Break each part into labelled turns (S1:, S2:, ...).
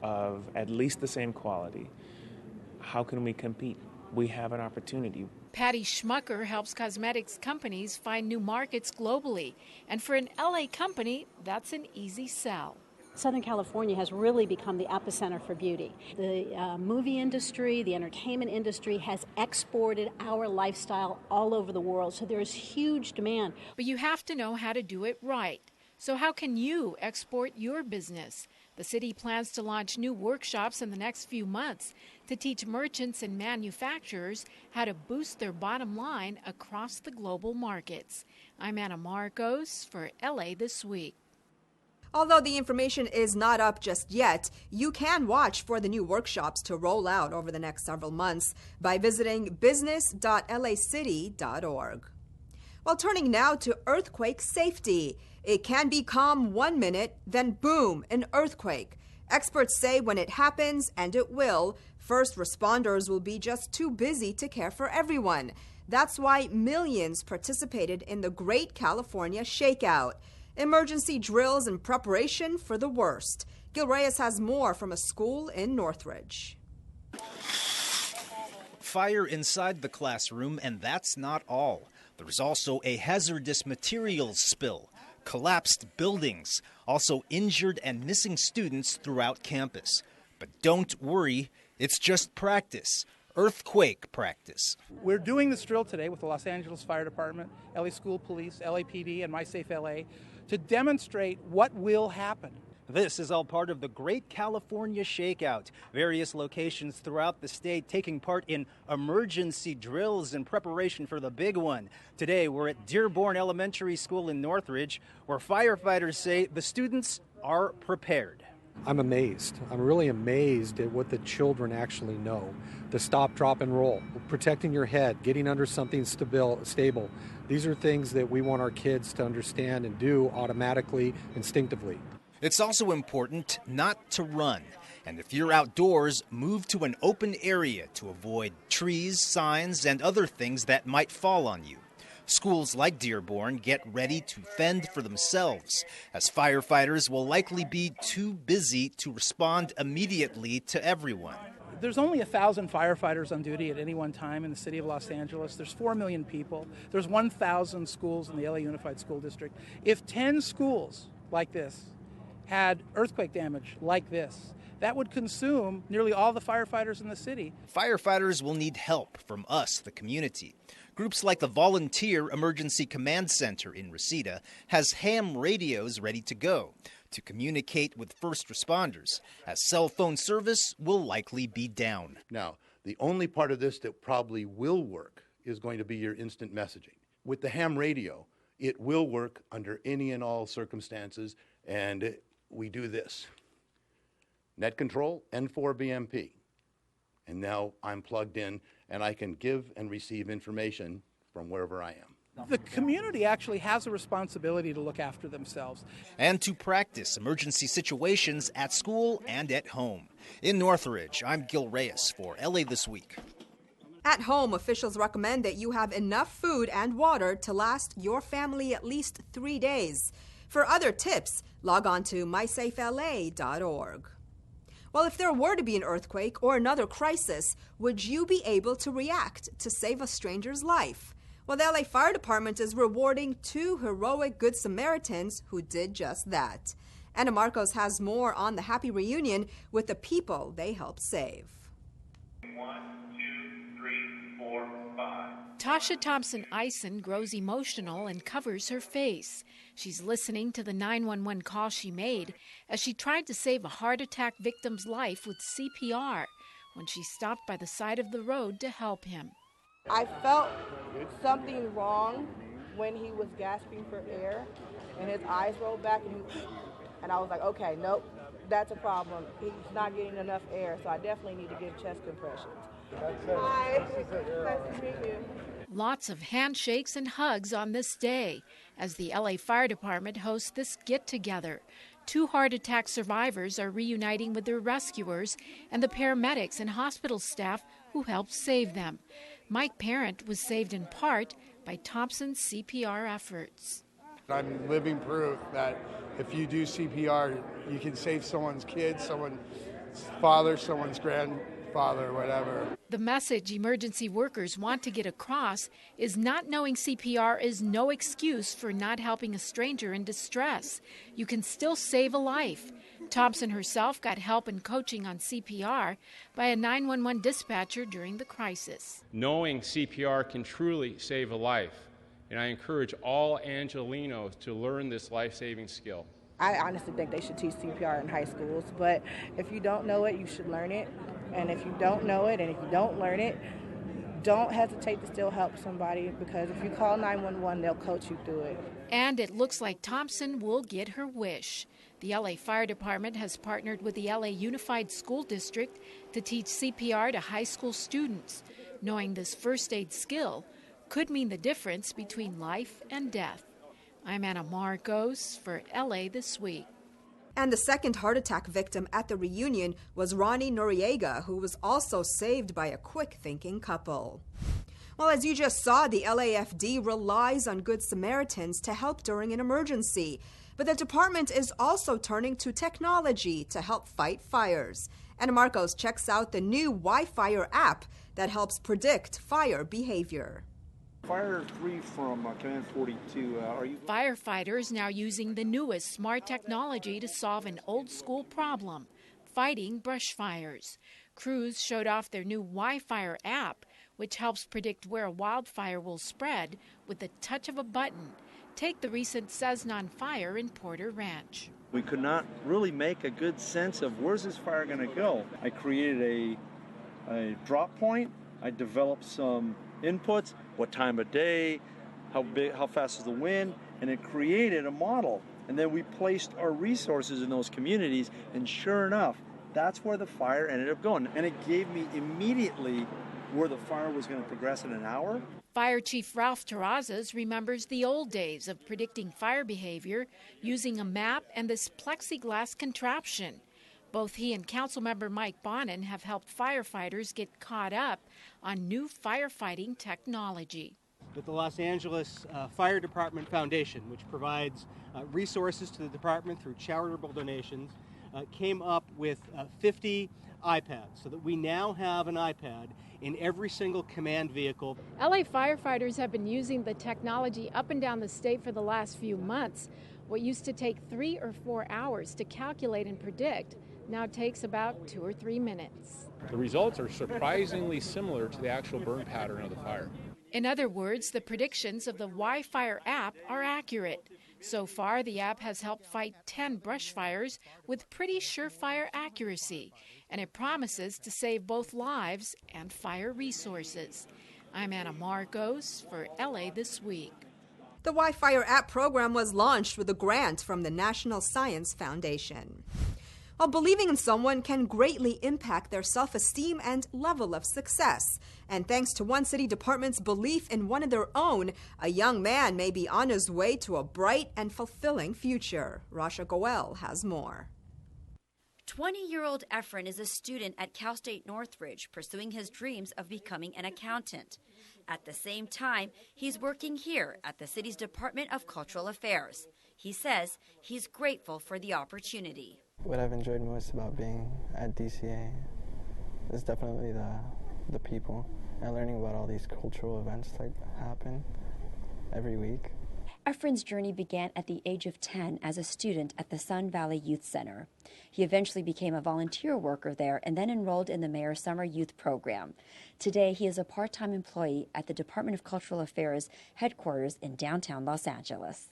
S1: of at least the same quality, how can we compete? We have an opportunity.
S2: Patty Schmucker helps cosmetics companies find new markets globally. And for an LA company, that's an easy sell.
S3: Southern California has really become the epicenter for beauty. The movie industry, the entertainment industry has exported our lifestyle all over the world, so there's huge demand.
S2: But you have to know how to do it right. So how can you export your business? The city plans to launch new workshops in the next few months to teach merchants and manufacturers how to boost their bottom line across the global markets. I'm Anna Marcos for LA This Week.
S4: Although the information is not up just yet, you can watch for the new workshops to roll out over the next several months by visiting business.lacity.org. Well, turning now to earthquake safety. It can be calm 1 minute, then boom, an earthquake. Experts say when it happens, and it will, first responders will be just too busy to care for everyone. That's why millions participated in the Great California Shakeout. Emergency drills in preparation for the worst. Gil Reyes has more from a school in Northridge.
S5: Fire inside the classroom, and that's not all. There's also a hazardous materials spill, collapsed buildings, also injured and missing students throughout campus. But don't worry, it's just practice. Earthquake practice.
S6: We're doing this drill today with the Los Angeles Fire Department, LA School Police, LAPD, and MySafe LA to demonstrate what will happen.
S5: This is all part of the Great California Shakeout. Various locations throughout the state taking part in emergency drills in preparation for the big one. Today, we're at Dearborn Elementary School in Northridge, where firefighters say the students are prepared.
S7: I'm amazed. I'm really amazed at what the children actually know. The stop, drop, and roll, protecting your head, getting under something stable. These are things that we want our kids to understand and do automatically, instinctively.
S5: It's also important not to run. And if you're outdoors, move to an open area to avoid trees, signs, and other things that might fall on you. Schools like Dearborn get ready to fend for themselves, as firefighters will likely be too busy to respond immediately to everyone.
S6: There's only 1,000 firefighters on duty at any one time in the city of Los Angeles. There's 4 million people. There's 1,000 schools in the LA Unified School District. If 10 schools like this had earthquake damage like this, that would consume nearly all the firefighters in the city.
S5: Firefighters will need help from us, the community. Groups like the Volunteer Emergency Command Center in Reseda has ham radios ready to go to communicate with first responders, as cell phone service will likely be down.
S8: Now, the only part of this that probably will work is going to be your instant messaging. With the ham radio, it will work under any and all circumstances, and we do this. Net control, N4BMP. And now I'm plugged in and I can give and receive information from wherever I am.
S6: The community actually has a responsibility to look after themselves.
S5: And to practice emergency situations at school and at home. In Northridge, I'm Gil Reyes for LA This Week.
S4: At home, officials recommend that you have enough food and water to last your family at least 3 days. For other tips, log on to mysafela.org. Well, if there were to be an earthquake or another crisis, would you be able to react to save a stranger's life? Well, the LA Fire Department is rewarding 2 heroic Good Samaritans who did just that. Anna Marcos has more on the happy reunion with the people they helped save.
S9: 1, 2, 3, 4, 5.
S2: Tasha Thompson-Eisen grows emotional and covers her face. She's listening to the 911 call she made as she tried to save a heart attack victim's life with CPR when she stopped by the side of the road to help him.
S10: I felt something wrong when he was gasping for air and his eyes rolled back and I was like, okay, nope, that's a problem. He's not getting enough air, so I definitely need to give chest compressions. Hi, nice to meet you.
S2: Lots of handshakes and hugs on this day as the LA Fire Department hosts this get-together. 2 heart attack survivors are reuniting with their rescuers and the paramedics and hospital staff who helped save them. Mike Parent was saved in part by Thompson's CPR efforts.
S11: I'm living proof that if you do CPR, you can save someone's kid, someone's someone's father, someone's grandfather, whatever.
S2: The message emergency workers want to get across is not knowing CPR is no excuse for not helping a stranger in distress. You can still save a life. Thompson herself got help and coaching on CPR by a 911 dispatcher during the crisis.
S12: Knowing CPR can truly save a life, and I encourage all Angelenos to learn this life-saving skill.
S10: I honestly think they should teach CPR in high schools, but if you don't know it, you should learn it. And if you don't know it and if you don't learn it, don't hesitate to still help somebody, because if you call 911, they'll coach you through it.
S2: And it looks like Thompson will get her wish. The LA Fire Department has partnered with the LA Unified School District to teach CPR to high school students. Knowing this first aid skill could mean the difference between life and death. I'm Anna Marcos for LA This Week.
S4: And the second heart attack victim at the reunion was Ronnie Noriega, who was also saved by a quick-thinking couple. Well, as you just saw, the LAFD relies on Good Samaritans to help during an emergency. But the department is also turning to technology to help fight fires. Anna Marcos checks out the new Wi-Fire app that helps predict fire behavior.
S13: Fire 3 from Command 42. Are you?
S2: Firefighters now using the newest smart technology to solve an old-school problem, fighting brush fires. Crews showed off their new Wi-Fire app, which helps predict where a wildfire will spread with the touch of a button. Take the recent Cessnon fire in Porter Ranch.
S13: We could not really make a good sense of where's this fire going to go. I created a drop point. I developed some inputs, what time of day, how fast is the wind, and it created a model. And then we placed our resources in those communities, and sure enough, that's where the fire ended up going. And it gave me immediately where the fire was going to progress in an hour.
S2: Fire Chief Ralph Terrazas remembers the old days of predicting fire behavior using a map and this plexiglass contraption. Both he and Councilmember Mike Bonin have helped firefighters get caught up on new firefighting technology.
S14: With the Los Angeles Fire Department Foundation, which provides resources to the department through charitable donations, came up with 50 iPads, so that we now have an iPad in every single command vehicle.
S2: LA firefighters have been using the technology up and down the state for the last few months. What used to take 3 or 4 hours to calculate and predict now takes about 2 or 3 minutes.
S15: The results are surprisingly similar to the actual burn pattern of the fire.
S2: In other words, the predictions of the Wi-Fire app are accurate. So far, the app has helped fight 10 brush fires with pretty surefire accuracy, and it promises to save both lives and fire resources. I'm Anna Marcos for LA This Week.
S4: The Wi-Fire app program was launched with a grant from the National Science Foundation. While believing in someone can greatly impact their self-esteem and level of success. And thanks to one city department's belief in one of their own, a young man may be on his way to a bright and fulfilling future. Rasha Goel has more.
S16: 20-year-old Efren is a student at Cal State Northridge, pursuing his dreams of becoming an accountant. At the same time, he's working here at the city's Department of Cultural Affairs. He says he's grateful for the opportunity.
S17: What I've enjoyed most about being at DCA is definitely the people and learning about all these cultural events that happen every week.
S18: Efren's journey began at the age of 10 as a student at the Sun Valley Youth Center. He eventually became a volunteer worker there and then enrolled in the Mayor's Summer Youth Program. Today, he is a part-time employee at the Department of Cultural Affairs headquarters in downtown Los Angeles.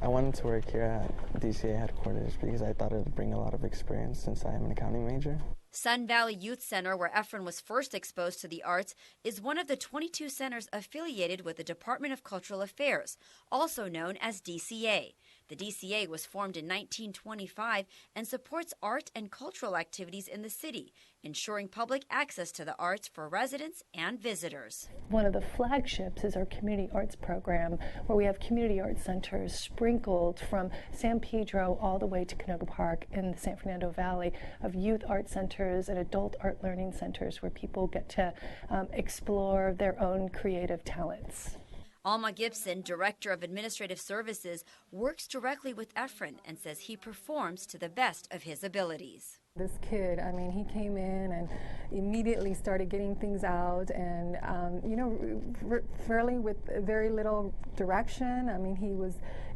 S17: I wanted to work here at DCA headquarters because I thought it would bring a lot of experience since I am an accounting major.
S16: Sun Valley Youth Center, where Efren was first exposed to the arts, is one of the 22 centers affiliated with the Department of Cultural Affairs, also known as DCA. The DCA was formed in 1925 and supports art and cultural activities in the city, ensuring public access to the arts for residents and visitors.
S19: One of the flagships is our community arts program, where we have community arts centers sprinkled from San Pedro all the way to Canoga Park in the San Fernando Valley, of youth art centers and adult art learning centers where people get to explore their own creative talents.
S16: Alma Gibson, Director of Administrative Services, works directly with Efren and says he performs to the best of his abilities.
S19: This kid, I mean, he came in and immediately started getting things out and, fairly with very little direction. I mean, he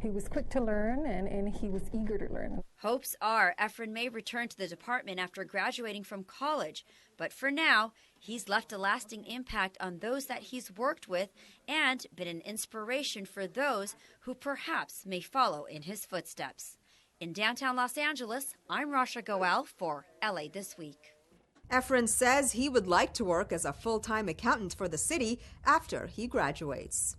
S19: was quick to learn and he was eager to learn.
S16: Hopes are Efren may return to the department after graduating from college, but for now, he's left a lasting impact on those that he's worked with and been an inspiration for those who perhaps may follow in his footsteps. In downtown Los Angeles, I'm Rasha Goel for LA This Week.
S4: Efren says he would like to work as a full-time accountant for the city after he graduates.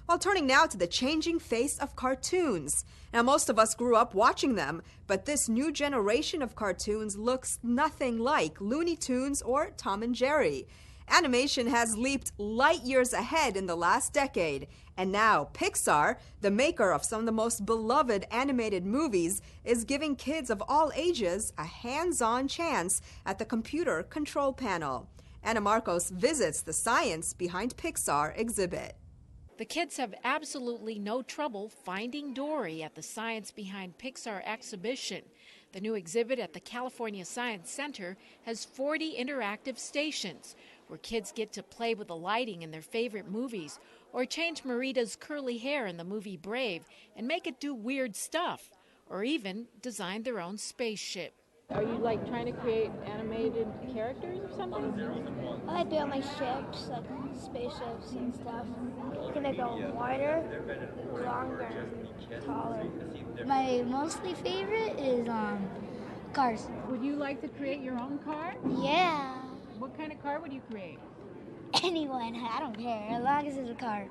S4: Well, turning now to the changing face of cartoons. Now, most of us grew up watching them, but this new generation of cartoons looks nothing like Looney Tunes or Tom and Jerry. Animation has leaped light years ahead in the last decade, and now Pixar, the maker of some of the most beloved animated movies, is giving kids of all ages a hands-on chance at the computer control panel. Anna Marcos visits the science behind Pixar exhibit.
S2: The kids have absolutely no trouble finding Dory at the Science Behind Pixar exhibition. The new exhibit at the California Science Center has 40 interactive stations where kids get to play with the lighting in their favorite movies or change Merita's curly hair in the movie Brave and make it do weird stuff, or even design their own spaceship.
S20: Are you like trying to create animated characters or something?
S21: I like building like ships, like spaceships and stuff. Can they go wider, longer, taller? My mostly favorite is cars.
S20: Would you like to create your own car?
S21: Yeah.
S20: What kind of car would you create?
S21: Anyone, I don't care, as long as it's a car.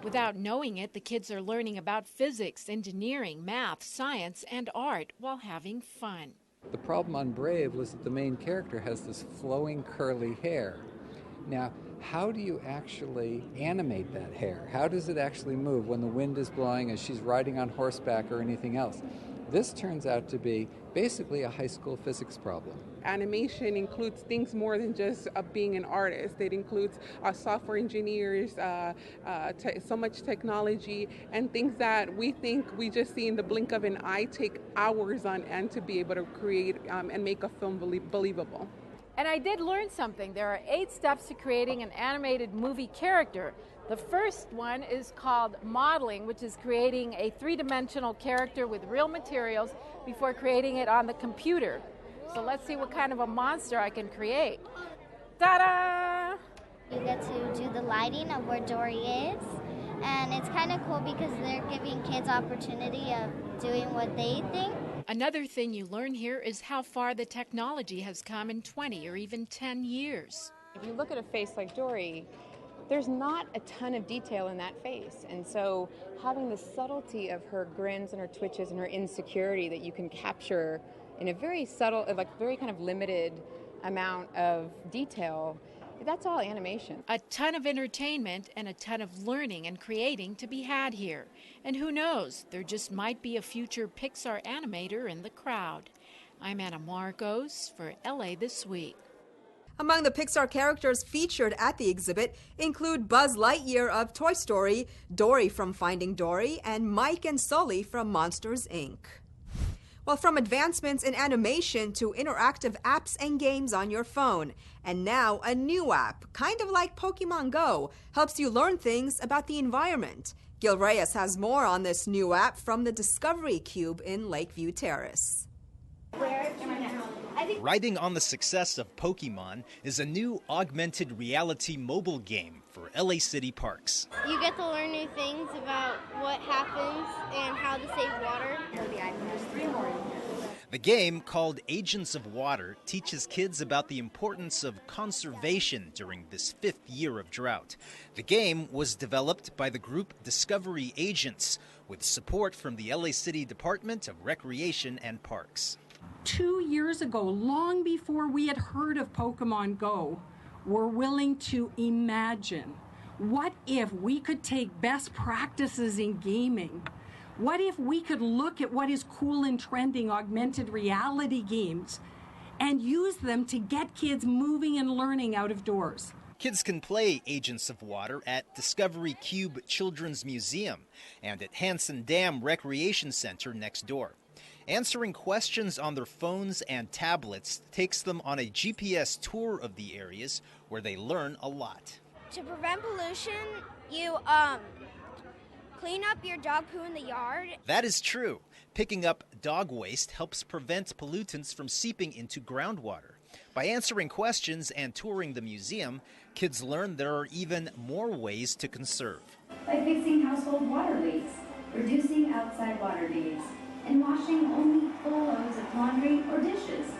S2: Without knowing it, the kids are learning about physics, engineering, math, science, and art while having fun.
S22: The problem on Brave was that the main character has this flowing curly hair. Now, how do you actually animate that hair? How does it actually move when the wind is blowing, as she's riding on horseback or anything else? This turns out to be basically a high school physics problem.
S23: Animation includes things more than just being an artist. It includes software engineers, so much technology, and things that we think we just see in the blink of an eye take hours on end to be able to create and make a film believable.
S20: And I did learn something. There are 8 steps to creating an animated movie character. The first one is called modeling, which is creating a 3-dimensional character with real materials before creating it on the computer. So let's see what kind of a monster I can create. Ta-da!
S21: You get to do the lighting of where Dory is, and it's kind of cool because they're giving kids opportunity of doing what they think.
S2: Another thing you learn here is how far the technology has come in 20 or even 10 years.
S24: If you look at a face like Dory, there's not a ton of detail in that face. And so having the subtlety of her grins and her twitches and her insecurity that you can capture in a very subtle, like very kind of limited amount of detail, that's all animation.
S2: A ton of entertainment and a ton of learning and creating to be had here. And who knows, there just might be a future Pixar animator in the crowd. I'm Anna Marcos for LA This Week.
S4: Among the Pixar characters featured at the exhibit include Buzz Lightyear of Toy Story, Dory from Finding Dory, and Mike and Sully from Monsters, Inc. Well, from advancements in animation to interactive apps and games on your phone. And now a new app, kind of like Pokemon Go, helps you learn things about the environment. Gil Reyes has more on this new app from the Discovery Cube in Lakeview Terrace.
S5: Riding on the success of Pokemon is a new augmented reality mobile game for LA City Parks.
S21: You get to learn new things about what happens and how to save water.
S5: The game, called Agents of Water, teaches kids about the importance of conservation during this 5th year of drought. The game was developed by the group Discovery Agents, with support from the LA City Department of Recreation and Parks.
S25: 2 years ago, long before we had heard of Pokemon Go, we're willing to imagine, what if we could take best practices in gaming? What if we could look at what is cool and trending augmented reality games and use them to get kids moving and learning out of doors?
S5: Kids can play Agents of Water at Discovery Cube Children's Museum and at Hanson Dam Recreation Center next door. Answering questions on their phones and tablets takes them on a GPS tour of the areas where they learn a lot.
S21: To prevent pollution, you clean up your dog poo in the yard.
S5: That is true. Picking up dog waste helps prevent pollutants from seeping into groundwater. By answering questions and touring the museum, kids learn there are even more ways to conserve.
S1: By fixing household water leaks, reducing outside water needs, and washing only full loads of laundry or dishes.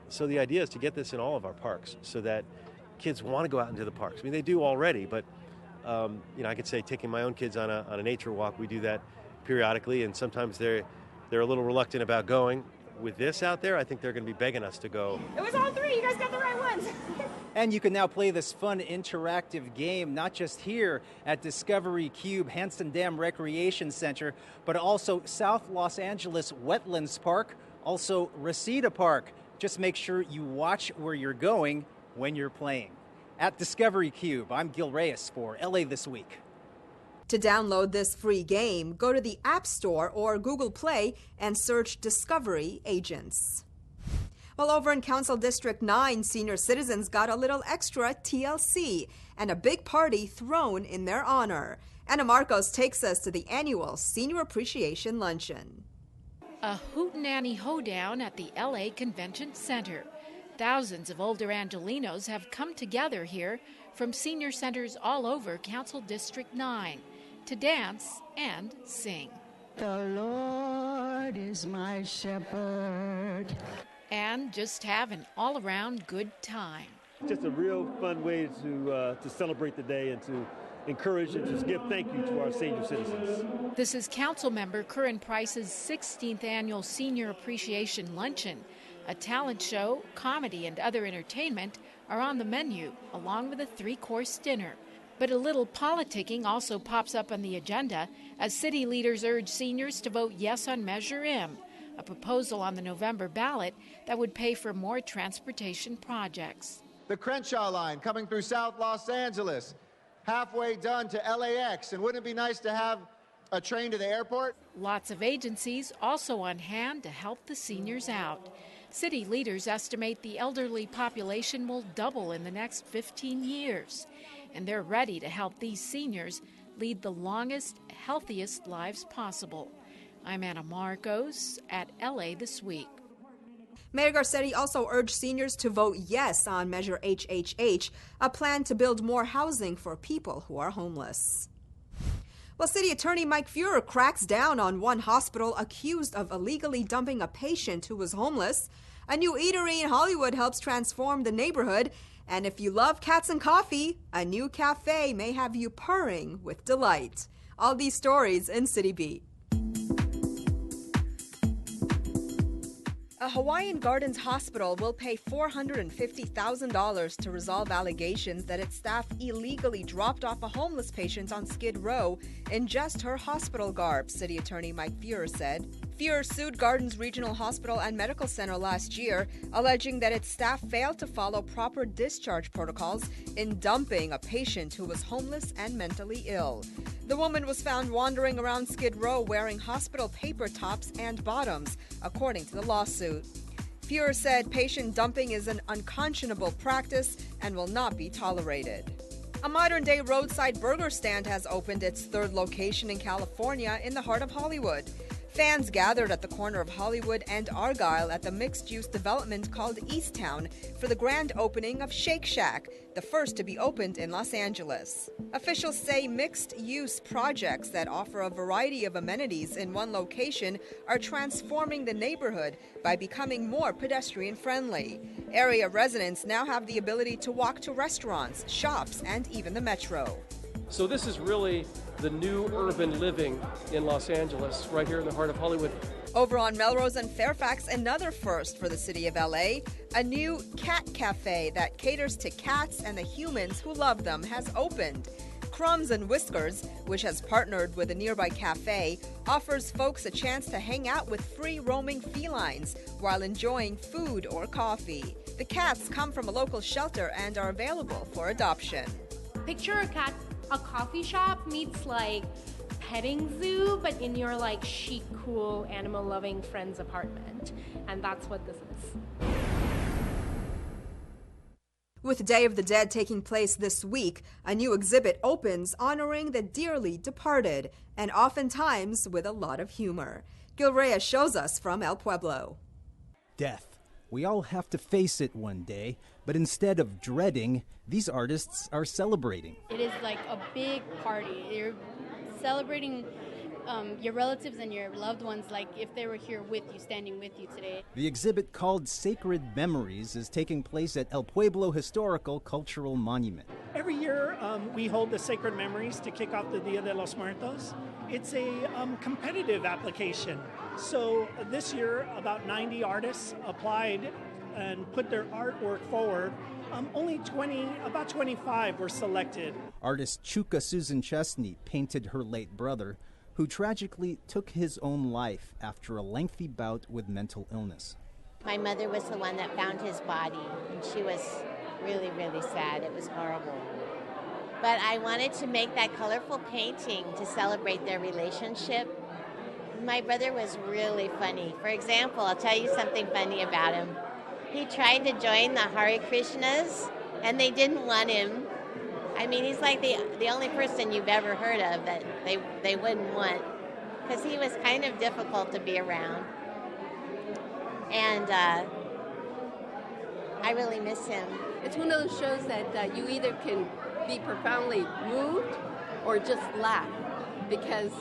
S3: So the idea is to get this in all of our parks so that kids want to go out into the parks. I mean, they do already, but I could say taking my own kids on a nature walk, we do that periodically, and sometimes they're a little reluctant about going. With this out there, I think they're going to be begging us to go.
S21: It was all three. You guys got the right ones.
S6: And you can now play this fun interactive game, not just here at Discovery Cube Hanson Dam Recreation Center, but also South Los Angeles Wetlands Park, also Reseda Park. Just make sure you watch where you're going when you're playing. At Discovery Cube, I'm Gil Reyes for LA This Week.
S4: To download this free game, go to the App Store or Google Play and search Discovery Agents. Well, over in Council District 9, senior citizens got a little extra TLC and a big party thrown in their honor. Anna Marcos takes us to the annual Senior Appreciation Luncheon.
S2: A hootenanny hoedown at the LA Convention Center. Thousands of older Angelenos have come together here from senior centers all over Council District 9 to dance and sing.
S7: The Lord is my shepherd.
S2: And just have an all-around good time.
S8: Just a real fun way to celebrate the day and to encourage and just give thank you to our senior citizens.
S2: This is Councilmember Curran Price's 16th annual Senior Appreciation Luncheon. A talent show, comedy, and other entertainment are on the menu, along with a 3-course dinner. But a little politicking also pops up on the agenda as city leaders urge seniors to vote yes on Measure M, a proposal on the November ballot that would pay for more transportation projects.
S26: The Crenshaw line coming through South Los Angeles, halfway done to LAX, and wouldn't it be nice to have a train to the airport?
S2: Lots of agencies also on hand to help the seniors out. City leaders estimate the elderly population will double in the next 15 years, and they're ready to help these seniors lead the longest, healthiest lives possible. I'm Anna Marcos at LA This Week.
S4: Mayor Garcetti also urged seniors to vote yes on Measure HHH, a plan to build more housing for people who are homeless. Well, City Attorney Mike Feuer cracks down on one hospital accused of illegally dumping a patient who was homeless. A new eatery in Hollywood helps transform the neighborhood. And if you love cats and coffee, a new cafe may have you purring with delight. All these stories in City Beat. A Hawaiian Gardens hospital will pay $450,000 to resolve allegations that its staff illegally dropped off a homeless patient on Skid Row in just her hospital garb, City Attorney Mike Feuer said. Feuer sued Gardens Regional Hospital and Medical Center last year, alleging that its staff failed to follow proper discharge protocols in dumping a patient who was homeless and mentally ill. The woman was found wandering around Skid Row wearing hospital paper tops and bottoms, according to the lawsuit. Feuer said patient dumping is an unconscionable practice and will not be tolerated. A modern-day roadside burger stand has opened its third location in California in the heart of Hollywood. Fans gathered at the corner of Hollywood and Argyle at the mixed-use development called Easttown for the grand opening of Shake Shack, the first to be opened in Los Angeles. Officials say mixed-use projects that offer a variety of amenities in one location are transforming the neighborhood by becoming more pedestrian-friendly. Area residents now have the ability to walk to restaurants, shops, and even the metro.
S27: So this is really the new urban living in Los Angeles, right here in the heart of Hollywood.
S4: Over on Melrose and Fairfax, another first for the city of LA. A new cat cafe that caters to cats and the humans who love them has opened. Crumbs and Whiskers, which has partnered with a nearby cafe, offers folks a chance to hang out with free-roaming felines while enjoying food or coffee. The cats come from a local shelter and are available for adoption.
S28: Picture a coffee shop meets like
S9: petting zoo, but in your like chic, cool, animal-loving friend's apartment. And that's what this is.
S4: With Day of the Dead taking place this week, a new exhibit opens honoring the dearly departed, and oftentimes with a lot of humor. Gil Reyes shows us from El Pueblo.
S5: Death. We all have to face it one day, but instead of dreading, these artists are celebrating.
S10: It is like a big party. You're celebrating your relatives and your loved ones like if they were here with you, standing with you today.
S5: The exhibit called Sacred Memories is taking place at El Pueblo Historical Cultural Monument.
S11: Every year we hold the Sacred Memories to kick off the Dia de los Muertos. It's a competitive application. So this year about 90 artists applied and put their artwork forward. About 25 were selected.
S5: Artist Chuka Susan Chesney painted her late brother, who tragically took his own life after a lengthy bout with mental illness.
S12: My mother was the one that found his body, and she was really, really sad. It was horrible. But I wanted to make that colorful painting to celebrate their relationship. My brother was really funny. For example, I'll tell you something funny about him. He tried to join the Hare Krishnas, and they didn't want him. I mean, he's like the only person you've ever heard of that they wouldn't want, because he was kind of difficult to be around. And I really miss him.
S13: It's one of those shows that you either can be profoundly moved or just laugh, because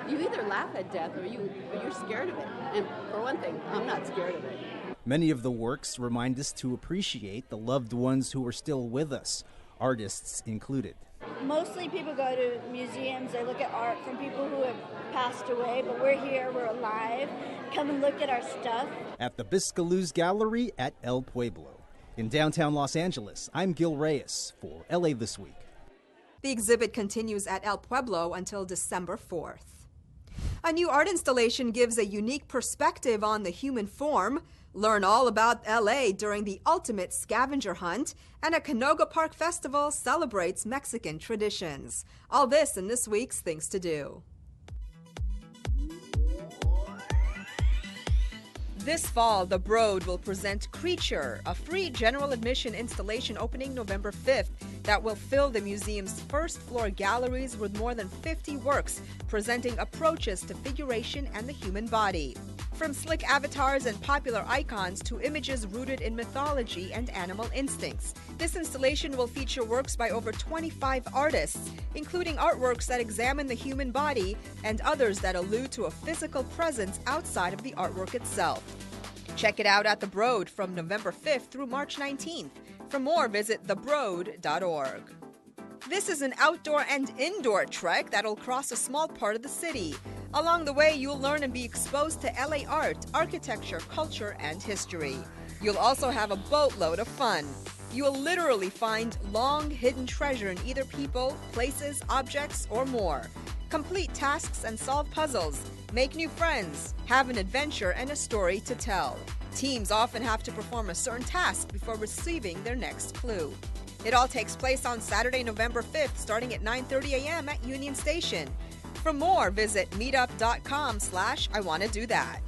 S13: you either laugh at death or you're scared of it. And for one thing, I'm not scared of it.
S5: Many of the works remind us to appreciate the loved ones who are still with us, artists included.
S21: Mostly people go to museums, they look at art from people who have passed away, but we're here, we're alive. Come and look at our stuff.
S5: At the Biscaluz Gallery at El Pueblo. In downtown Los Angeles, I'm Gil Reyes for LA This Week.
S4: The exhibit continues at El Pueblo until December 4th. A new art installation gives a unique perspective on the human form. Learn all about LA during the ultimate scavenger hunt, and a Canoga Park Festival celebrates Mexican traditions. All this in this week's Things to Do. This fall, the Broad will present Creature, a free general admission installation opening November 5th that will fill the museum's first-floor galleries with more than 50 works presenting approaches to figuration and the human body. From slick avatars and popular icons to images rooted in mythology and animal instincts, this installation will feature works by over 25 artists, including artworks that examine the human body and others that allude to a physical presence outside of the artwork itself. Check it out at The Broad from November 5th through March 19th. For more, visit thebroad.org. This is an outdoor and indoor trek that'll cross a small part of the city. Along the way, you'll learn and be exposed to LA art, architecture, culture, and history. You'll also have a boatload of fun. You'll literally find long hidden treasure in either people, places, objects, or more. Complete tasks and solve puzzles. Make new friends. Have an adventure and a story to tell. Teams often have to perform a certain task before receiving their next clue. It all takes place on Saturday, November 5th, starting at 9:30 a.m. at Union Station. For more, visit meetup.com/IWannaDoThat.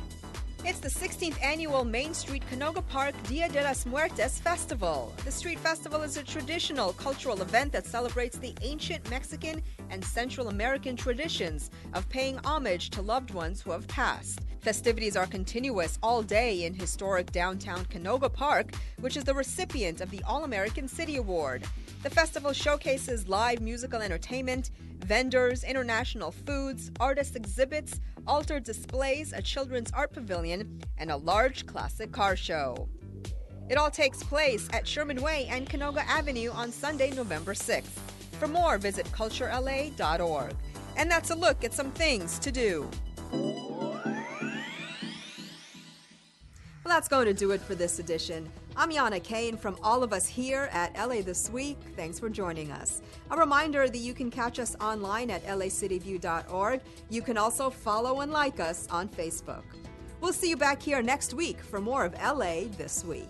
S4: It's the 16th annual Main Street Canoga Park Dia de las Muertes Festival. The street festival is a traditional cultural event that celebrates the ancient Mexican and Central American traditions of paying homage to loved ones who have passed. Festivities are continuous all day in historic downtown Canoga Park, which is the recipient of the All-American City Award. The festival showcases live musical entertainment, vendors, international foods, artist exhibits, altered displays, a children's art pavilion, and a large classic car show. It all takes place at Sherman Way and Canoga Avenue on Sunday, November 6th. For more, visit culturela.org. And that's a look at some things to do. Well, that's going to do it for this edition. I'm Yana Kane from all of us here at LA This Week. Thanks for joining us. A reminder that you can catch us online at lacityview.org. You can also follow and like us on Facebook. We'll see you back here next week for more of LA This Week.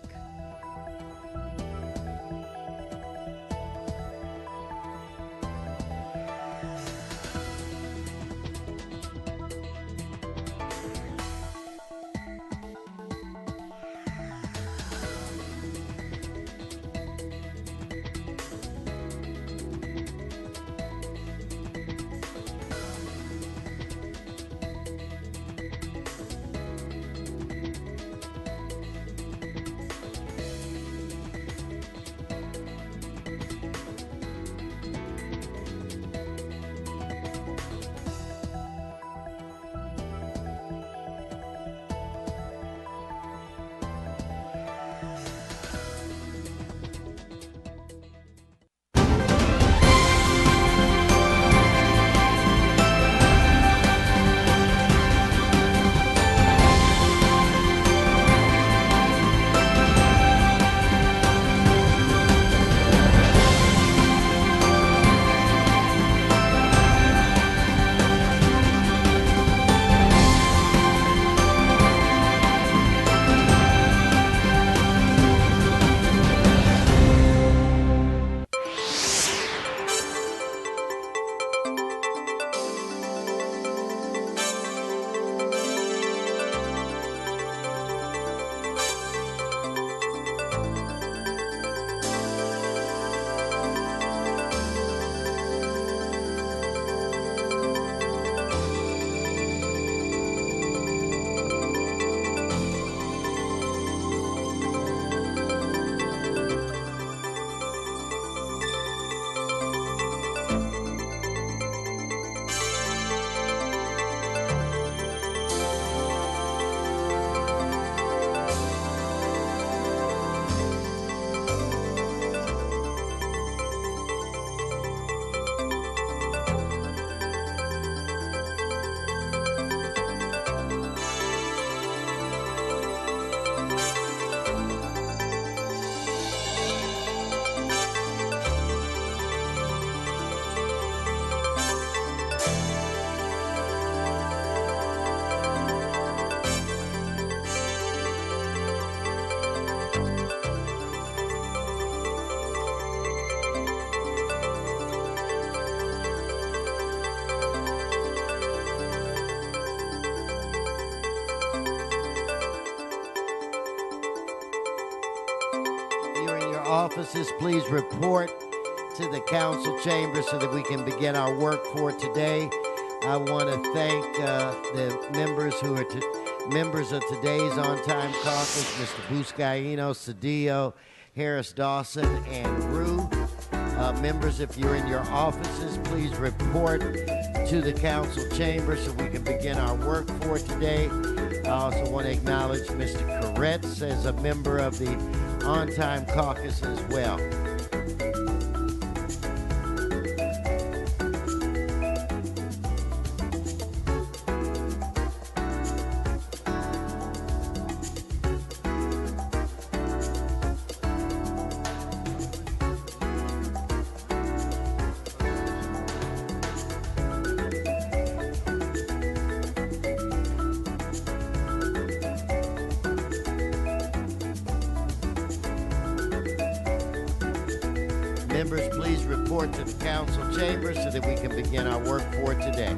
S14: offices, please report to the council chamber so that we can begin our work for today. I want to thank the members who are members of today's On-Time Caucus, Mr. Buscaino, Cedillo, Harris Dawson, and Rue. Members, if you're in your offices, please report to the council chamber so we can begin our work for today. I also want to acknowledge Mr. Koretz as a member of the On-Time Caucus as well. Members, please report to the council chamber so that we can begin our work for today.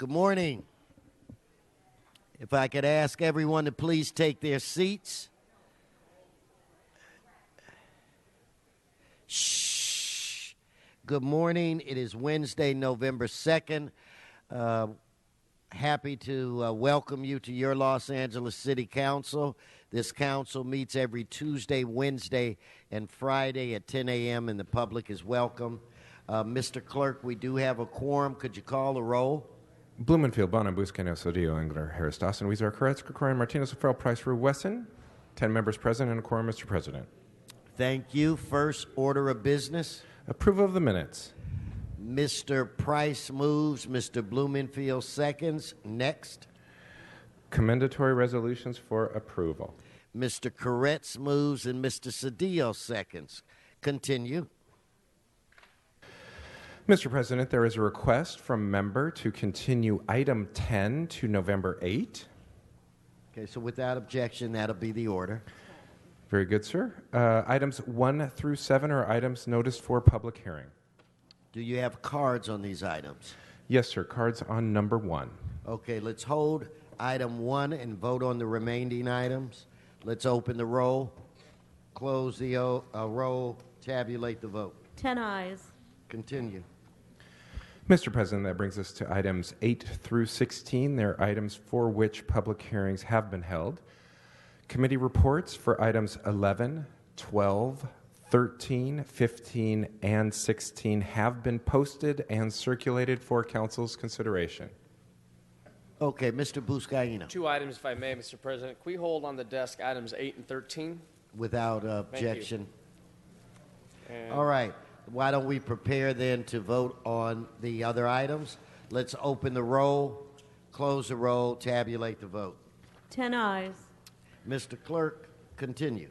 S14: Good morning. If I could ask everyone to please take their seats. Shh. Good morning. It is Wednesday, November 2nd. Happy to welcome you to your Los Angeles City Council. This council meets every Tuesday, Wednesday, and Friday at 10 a.m., and the public is welcome. Mr. Clerk, we do have a quorum. Could you call the roll?
S15: Blumenfield, Bonham, Buscaino, Sodillo, Engler, Harris, Dawson, Weezer, Koretz, Krikourian, Martinez, Farrell, Price, Rue, Wesson. 10 members present and a quorum, Mr. President.
S14: Thank you. First order of business.
S15: Approval of the minutes.
S14: Mr. Price moves. Mr. Blumenfield seconds. Next.
S15: Commendatory resolutions for approval.
S14: Mr. Koretz moves and Mr. Cedillo seconds. Continue.
S15: Mr. President, there is a request from member to continue item 10 to November 8.
S14: Okay, so without objection, that'll be the order.
S15: Very good, sir. Items 1 through 7 are items noticed for public hearing.
S14: Do you have cards on these items?
S15: Yes, sir. Cards on number 1.
S14: Okay, let's hold item 1 and vote on the remaining items. Let's open the roll, close the roll, tabulate the vote.
S16: 10 ayes.
S14: Continue.
S15: Mr. President, that brings us to items 8 through 16. They're items for which public hearings have been held. Committee reports for items 11, 12, 13, 15, and 16 have been posted and circulated for council's consideration.
S14: Okay, Mr. Buscaino.
S17: 2 items, if I may, Mr. President. Can we hold on the desk items 8 and 13?
S14: Without objection.
S17: And
S14: all right. Why don't we prepare then to vote on the other items? Let's open the roll, close the roll, tabulate the vote.
S16: 10 ayes.
S14: Mr. Clerk, continue.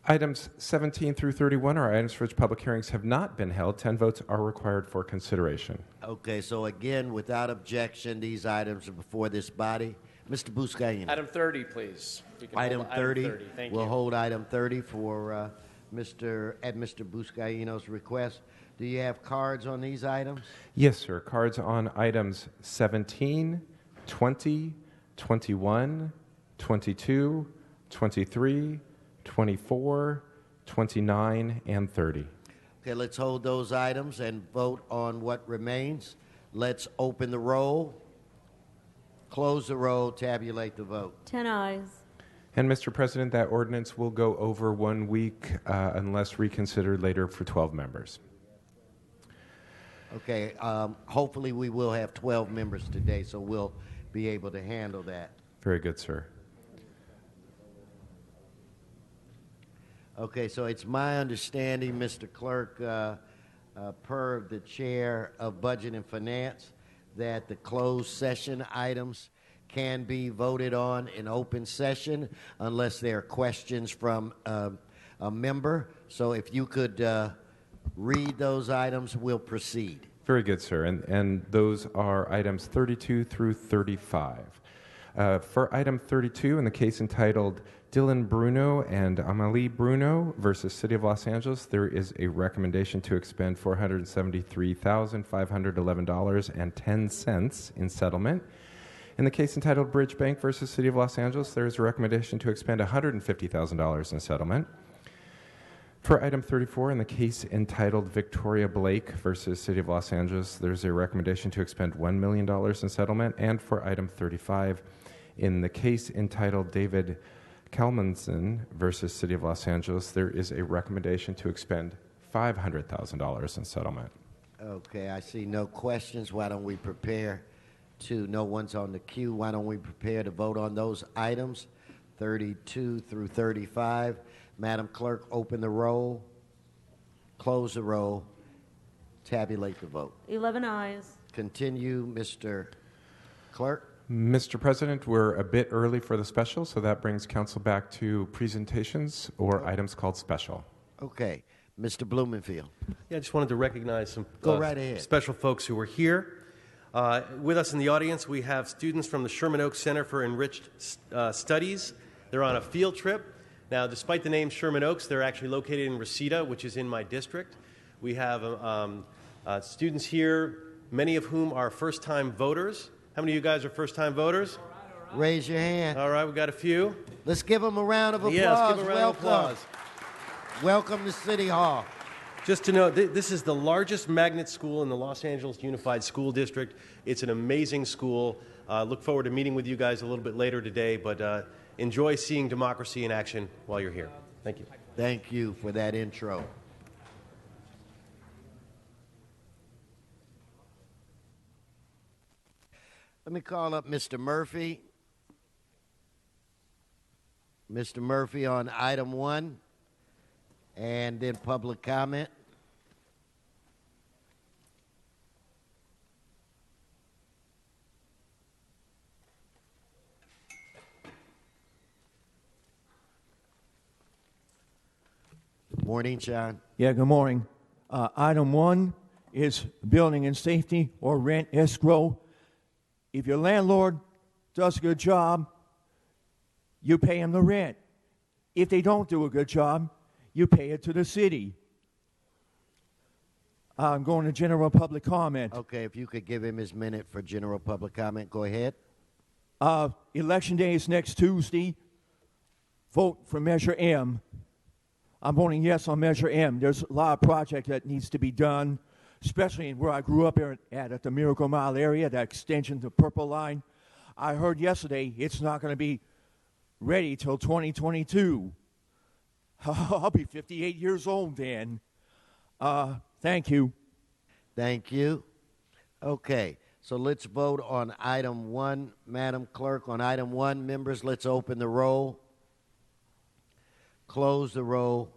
S15: Items 17 through 31 are items for which public hearings have not been held. 10 votes are required for consideration.
S14: Okay, so again, without objection, these items are before this body. Mr. Buscaino.
S17: Item 30, please. We can
S14: Item
S17: hold
S14: 30.
S17: Item 30. Thank
S14: We'll
S17: you.
S14: hold item 30 for Mr. Buscaino's request. Do you have cards on these items?
S15: Yes, sir. Cards on items 17, 20, 21, 22, 23, 24, 29, and 30.
S14: Okay, let's hold those items and vote on what remains. Let's open the roll, close the roll, tabulate the vote.
S16: 10 ayes.
S15: And, Mr. President, that ordinance will go over 1 week unless reconsidered later for 12 members.
S14: Okay, hopefully we will have 12 members today, so we'll be able to handle that.
S15: Very good, sir.
S14: Okay, so it's my understanding, Mr. Clerk, per the chair of Budget and Finance, that the closed session items can be voted on in open session unless there are questions from a member. So if you could read those items, we'll proceed.
S15: Very good, sir. And those are items 32 through 35. For item 32, in the case entitled Dylan Bruno and Amalie Bruno versus City of Los Angeles, there is a recommendation to expend $473,511.10 in settlement. In the case entitled Bridge Bank versus City of Los Angeles, there is a recommendation to expend $150,000 in settlement. For item 34, in the case entitled Victoria Blake versus City of Los Angeles, there's a recommendation to expend $1 million in settlement. And for item 35, in the case entitled David Kalmanson versus City of Los Angeles, there is a recommendation to expend $500,000 in settlement.
S14: Okay, I see no questions. Why don't we prepare to, no one's on the queue, why don't we prepare to vote on those items, 32 through 35. Madam Clerk, open the roll, close the roll, tabulate the vote.
S16: 11 ayes.
S14: Continue, Mr. Clerk.
S15: Mr. President, we're a bit early for the special, so that brings council back to presentations or items called special.
S14: Okay. Mr. Blumenfield.
S3: Yeah, I just wanted to recognize some
S14: Go right ahead.
S3: special folks who were here. With us in the audience, we have students from the Sherman Oaks Center for Enriched Studies. They're on a field trip. Now, despite the name Sherman Oaks, they're actually located in Reseda, which is in my district. We have students here many of whom are first-time voters. How many of you guys are first-time voters?
S14: Raise your hand.
S3: All right, we've got a few.
S14: Let's give them a round of applause.
S3: Yeah, let's give them a round of
S14: Welcome.
S3: applause.
S14: Welcome to City Hall.
S3: Just to know, this is the largest magnet school in the Los Angeles Unified School District. It's an amazing school. Look forward to meeting with you guys a little bit later today, but enjoy seeing democracy in action while you're here. Thank you.
S14: Thank you for that intro. Let me call up Mr. Murphy. Mr. Murphy on item 1, and then public comment. Good morning, John.
S18: Yeah, good morning. Item 1 is building and safety or rent escrow. If your landlord does a good job, you pay him the rent. If they don't do a good job, you pay it to the city. I'm going to general public comment.
S14: Okay, if you could give him his minute for general public comment, go ahead.
S18: Election day is next Tuesday. Vote for Measure M. I'm voting yes on Measure M. There's a lot of project that needs to be done, especially where I grew up at the Miracle Mile area, that extension to Purple Line. I heard yesterday it's not going to be ready till 2022. I'll be 58 years old then. Thank you.
S14: Thank you. Okay, so let's vote on item 1. Madam Clerk, on item 1, members, let's open the roll. Close the roll.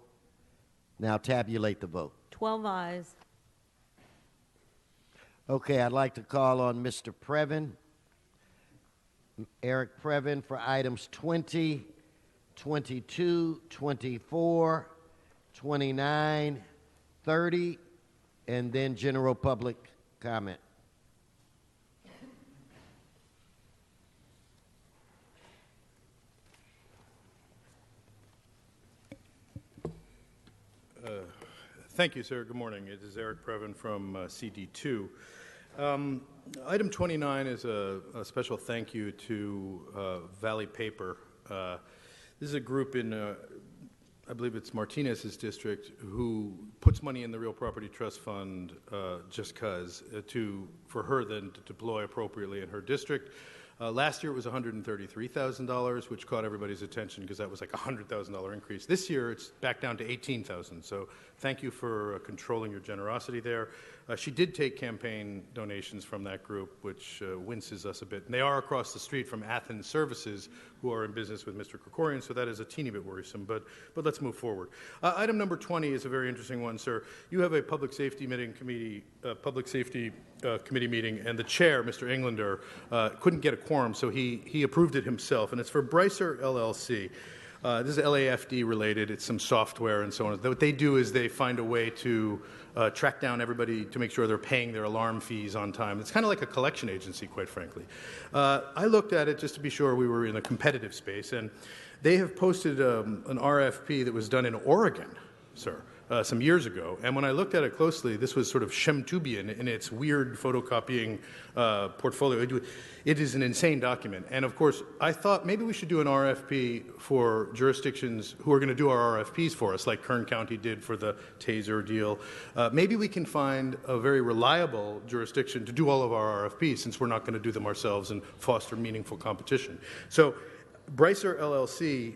S14: Now tabulate the vote.
S16: 12 ayes.
S14: Okay, I'd like to call on Mr. Previn, Eric Previn, for items 20, 22, 24, 29, 30, and then general public comment.
S19: Thank you, sir. Good morning. It is Eric Previn from CD2. Item 29 is a special thank you to Valley Paper. This is a group in, I believe it's Martinez's district, who puts money in the Real Property Trust Fund just because, for her then to deploy appropriately in her district. Last year it was $133,000, which caught everybody's attention because that was like a $100,000 increase. This year it's back down to $18,000. So thank you for controlling your generosity there. She did take campaign donations from that group, which winces us a bit. And they are across the street from Athens Services, who are in business with Mr. Krikorian, so that is a teeny bit worrisome, but let's move forward. Item number 20 is a very interesting one, sir. You have a public safety committee meeting, and the chair, Mr. Englander, couldn't get a quorum, so he approved it himself, and it's for Brycer LLC. This is LAFD related. It's some software and so on. What they do is they find a way to track down everybody to make sure they're paying their alarm fees on time. It's kind of like a collection agency, quite frankly. I looked at it just to be sure we were in a competitive space, and they have posted an RFP that was done in Oregon, sir, some years ago. And when I looked at it closely, this was sort of Shemtubian in its weird photocopying portfolio. It is an insane document. And of course, I thought maybe we should do an RFP for jurisdictions who are going to do our RFPs for us, like Kern County did for the Taser deal. Maybe we can find a very reliable jurisdiction to do all of our RFPs, since we're not going to do them ourselves and foster meaningful competition. So Brycer LLC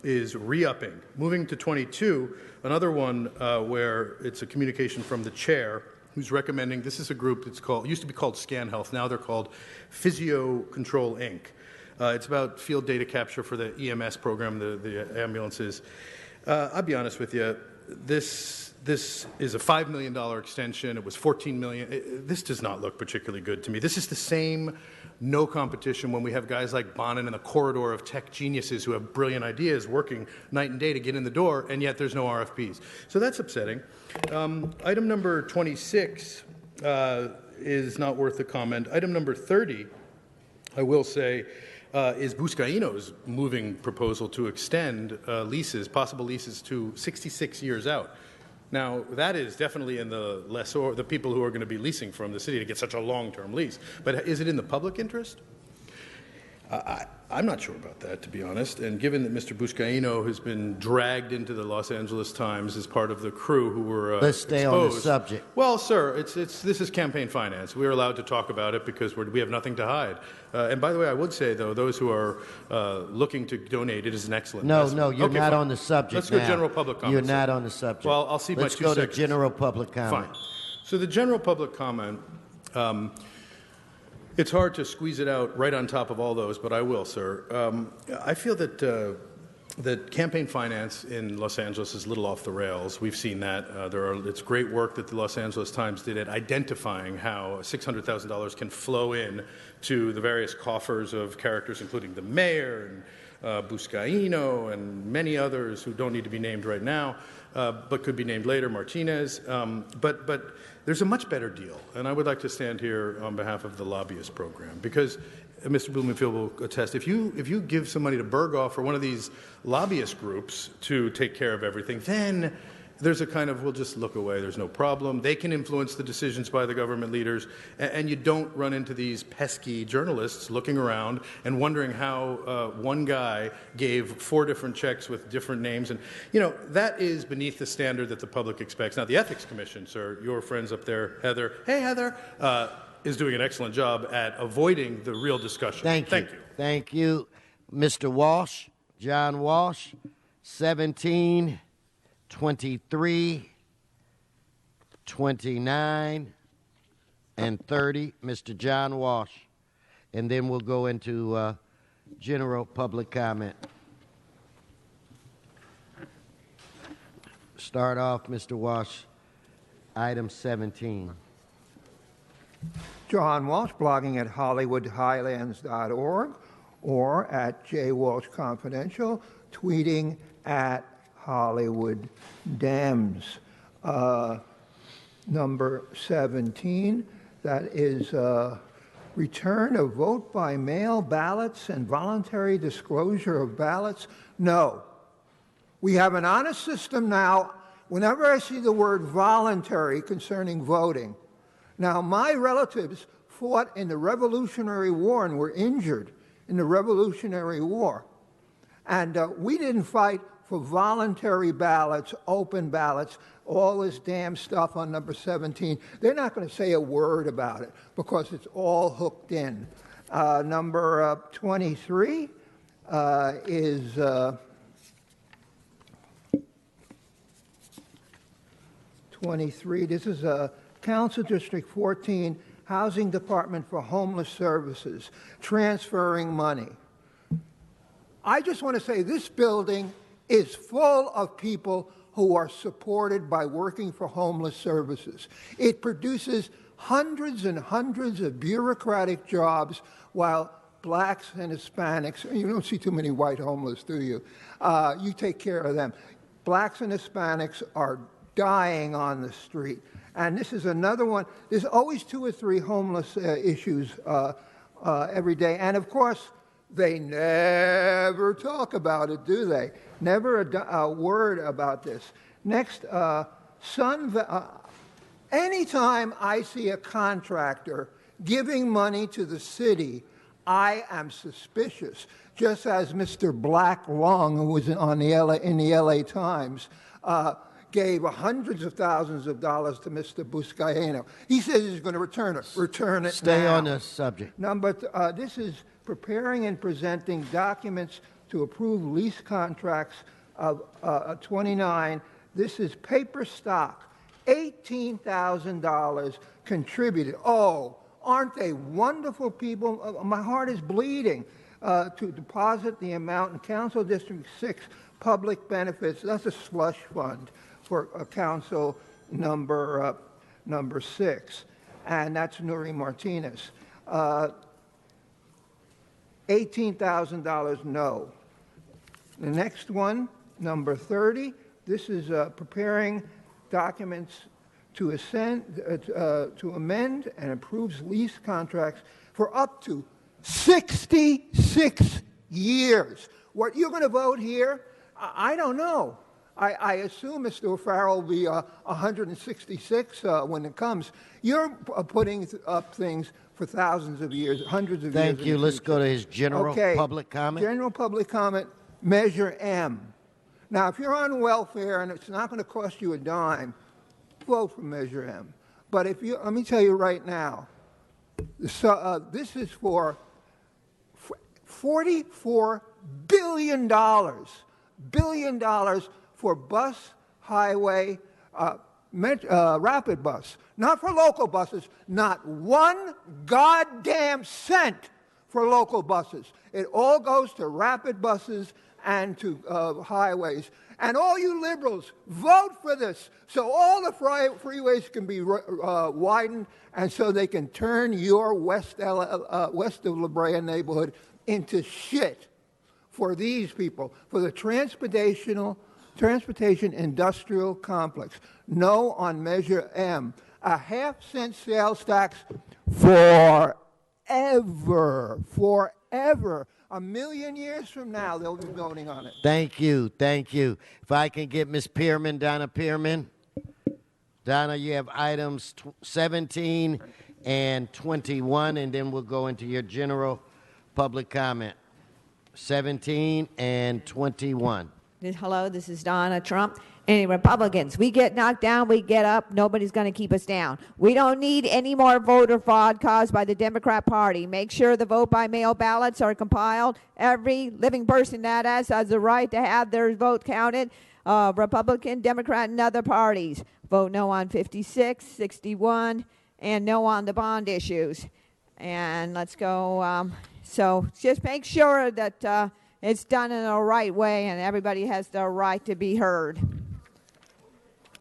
S19: is re-upping. Moving to 22, another one where it's a communication from the chair who's recommending, this is a group that's used to be called Scan Health, now they're called Physio Control Inc. It's about field data capture for the EMS program, the ambulances. I'll be honest with you, this is a $5 million extension. It was $14 million. This does not look particularly good to me. This is the same no competition when we have guys like Bonin in the corridor of tech geniuses who have brilliant ideas working night and day to get in the door, and yet there's no RFPs. So that's upsetting. Item number 26 is not worth a comment. Item number 30, I will say, is Buscaino's moving proposal to extend leases, possible leases, to 66 years out. Now, that is definitely in the lessor, the people who are going to be leasing from the city to get such a long-term lease. But is it in the public interest? I'm not sure about that, to be honest. And given that Mr. Buscaino has been dragged into the Los Angeles Times as part of the crew who were
S14: Let's stay
S19: exposed,
S14: on the subject.
S19: Well, sir, this is campaign finance. We're allowed to talk about it because we have nothing to hide. And by the way, I would say, though, those who are looking to donate, it is an excellent investment.
S14: No, you're
S19: okay,
S14: not
S19: fine.
S14: on the subject.
S19: Let's go
S14: now.
S19: general public comment.
S14: You're not on the subject.
S19: Well, I'll see
S14: Let's
S19: by 2
S14: go
S19: seconds.
S14: to general public comment.
S19: Fine. So the general public comment, it's hard to squeeze it out right on top of all those, but I will, sir. I feel that campaign finance in Los Angeles is a little off the rails. We've seen that. It's great work that the Los Angeles Times did at identifying how $600,000 can flow in to the various coffers of characters, including the mayor and Buscaino and many others who don't need to be named right now, but could be named later, Martinez. But there's a much better deal, and I would like to stand here on behalf of the lobbyist program, because Mr. Blumenfield will attest, if you give some money to Berghoff or one of these lobbyist groups to take care of everything, then there's a kind of, we'll just look away, there's no problem. They can influence the decisions by the government leaders, and you don't run into these pesky journalists looking around and wondering how one guy gave 4 different checks with different names. And, that is beneath the standard that the public expects. Now, the Ethics Commission, sir, your friends up there, Heather, hey, Heather, is doing an excellent job at avoiding the real discussion.
S14: Thank you. Thank you. Mr. Walsh, John Walsh, 17, 23, 29, and 30. Mr. John Walsh. And then we'll go into general public comment. Start off, Mr. Walsh, item 17.
S1: John Walsh, blogging at HollywoodHighlands.org or at J. Walsh Confidential, tweeting at Hollywood Dems. Number 17, that is return of vote by mail ballots and voluntary disclosure of ballots. No. We have an honest system now. Whenever I see the word voluntary concerning voting, now my relatives fought in the Revolutionary War and were injured in the Revolutionary War. And we didn't fight for voluntary ballots, open ballots, all this damn stuff on number 17. They're not going to say a word about it because it's all hooked in. Number 23 is 23. This is Council District 14, Housing Department for Homeless Services, transferring money. I just want to say this building is full of people who are supported by working for homeless services. It produces hundreds and hundreds of bureaucratic jobs while blacks and Hispanics, you don't see too many white homeless, do you? You take care of them. Blacks and Hispanics are dying on the street. And this is another one. There's always 2 or 3 homeless issues every day. And of course, they never talk about it, do they? Never a word about this. Next, anytime I see a contractor giving money to the city, I am suspicious. Just as Mr. Black Long, who was in the LA Times, gave hundreds of thousands of dollars to Mr. Buscaino. He says he's going to return it. Return it
S14: Stay
S1: now.
S14: on the subject.
S1: This is preparing and presenting documents to approve lease contracts of 29. This is paper stock. $18,000 contributed. Oh, aren't they wonderful people? My heart is bleeding to deposit the amount in Council District 6 public benefits. That's a slush fund for Council number 6, and that's Nuri Martinez. $18,000, no. The next one, number 30, this is preparing documents to amend and approves lease contracts for up to 66 years. What you're going to vote here, I don't know. I assume Mr. O'Farrell will be 166 when it comes. You're putting up things for thousands of years, hundreds of years.
S14: Thank you. Let's go to his general public comment.
S1: General public comment, Measure M. Now, if you're on welfare and it's not going to cost you a dime, vote for Measure M. But if you, let me tell you right now, this is for $44 billion for bus, highway, rapid bus, not for local buses, not one goddamn cent for local buses. It all goes to rapid buses and to highways. And all you liberals, vote for this so all the freeways can be widened and so they can turn your west of La Brea neighborhood into shit for these people, for the transportation industrial complex. No on Measure M. A half-cent sales tax forever. A million years from now, they'll be voting on it.
S14: Thank you. If I can get Ms. Pearman, Donna Pearman. Donna, you have items 17 and 21, and then we'll go into your general public comment. 17 and 21.
S6: Hello, this is Donna Trump. Any Republicans, we get knocked down, we get up, nobody's going to keep us down. We don't need any more voter fraud caused by the Democrat Party. Make sure the vote-by-mail ballots are compiled. Every living person that has the right to have their vote counted, Republican, Democrat, and other parties. Vote no on 56, 61, and no on the bond issues. And let's go. So just make sure that it's done in the right way and everybody has the right to be heard.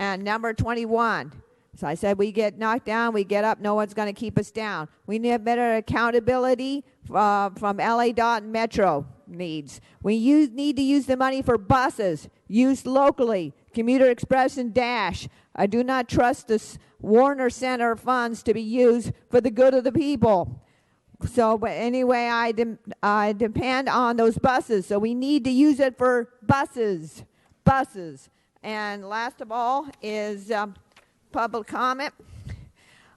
S6: And number 21. So I said we get knocked down, we get up, no one's going to keep us down. We need better accountability from LA Dot and Metro needs. We need to use the money for buses, used locally, Commuter Express and Dash. I do not trust this Warner Center funds to be used for the good of the people. So, but anyway, I depend on those buses. So we need to use it for buses. And last of all is public comment.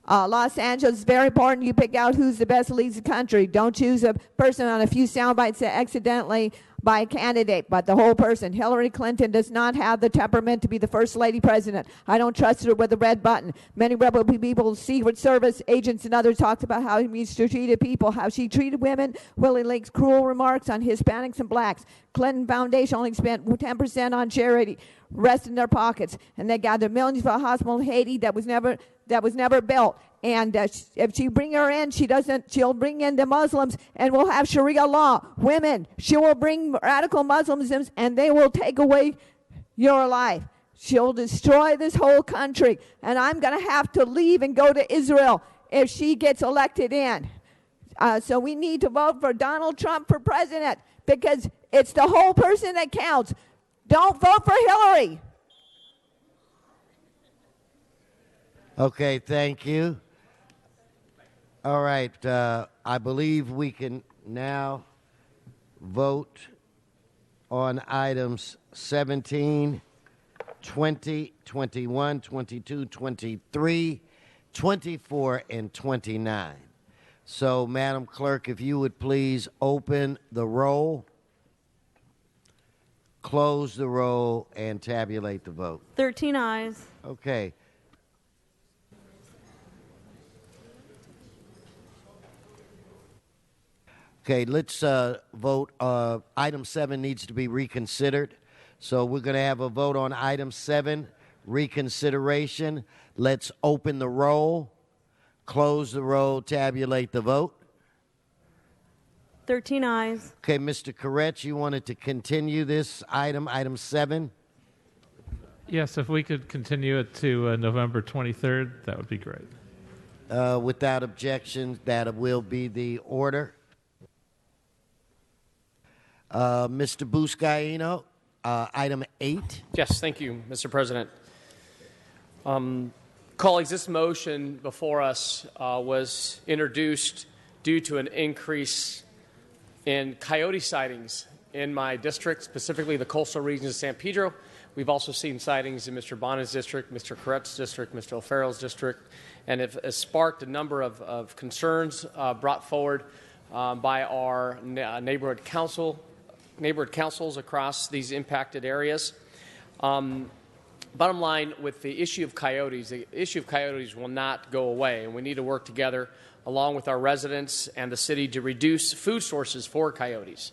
S6: Los Angeles is very important. You pick out who's the best leads the country. Don't choose a person on a few sound bites accidentally by a candidate, but the whole person. Hillary Clinton does not have the temperament to be the first lady president. I don't trust her with a red button. Many rebel people, Secret Service agents and others talked about how she treated people, how she treated women. Willie Lake's cruel remarks on Hispanics and blacks. Clinton Foundation only spent 10% on charity, rest in their pockets, and they gathered millions for a hospital in Haiti that was never built. And if she bring her in, she'll bring in the Muslims and we'll have Sharia law. Women, she will bring radical Muslims and they will take away your life. She'll destroy this whole country. And I'm going to have to leave and go to Israel if she gets elected in. So we need to vote for Donald Trump for president because it's the whole person that counts. Don't vote for Hillary.
S14: Okay, thank you. All right, I believe we can now vote on items 17, 20, 21, 22, 23, 24, and 29. So, Madam Clerk, if you would please open the roll, close the roll, and tabulate the vote.
S16: 13 ayes.
S14: Okay. Okay, let's vote. Item 7 needs to be reconsidered. So we're going to have a vote on item 7, reconsideration. Let's open the roll, close the roll, tabulate the vote.
S16: 13 ayes.
S14: Okay, Mr. Koretz, you wanted to continue this item 7?
S7: Yes, if we could continue it to November 23rd, that would be great.
S14: Without objection, that will be the order. Mr. Buscaino, item 8.
S17: Yes, thank you, Mr. President. Colleagues, this motion before us was introduced due to an increase in coyote sightings in my district, specifically the coastal regions of San Pedro. We've also seen sightings in Mr. Bonner's district, Mr. Corrett's district, Mr. O'Farrell's district, and it has sparked a number of concerns brought forward by our neighborhood councils across these impacted areas. Bottom line, with the issue of coyotes, the issue of coyotes will not go away, and we need to work together along with our residents and the city to reduce food sources for coyotes.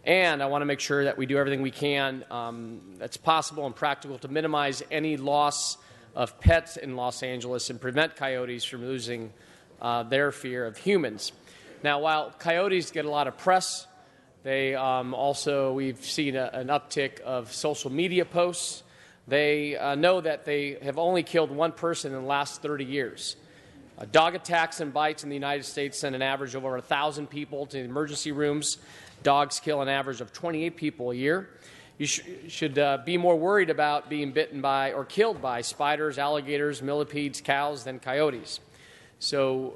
S17: And I want to make sure that we do everything we can that's possible and practical to minimize any loss of pets in Los Angeles and prevent coyotes from losing their fear of humans. Now, while coyotes get a lot of press, they we've seen an uptick of social media posts. They know that they have only killed one person in the last 30 years. Dog attacks and bites in the United States send an average of over 1,000 people to the emergency rooms. Dogs kill an average of 28 people a year. You should be more worried about being bitten by or killed by spiders, alligators, millipedes, cows than coyotes. So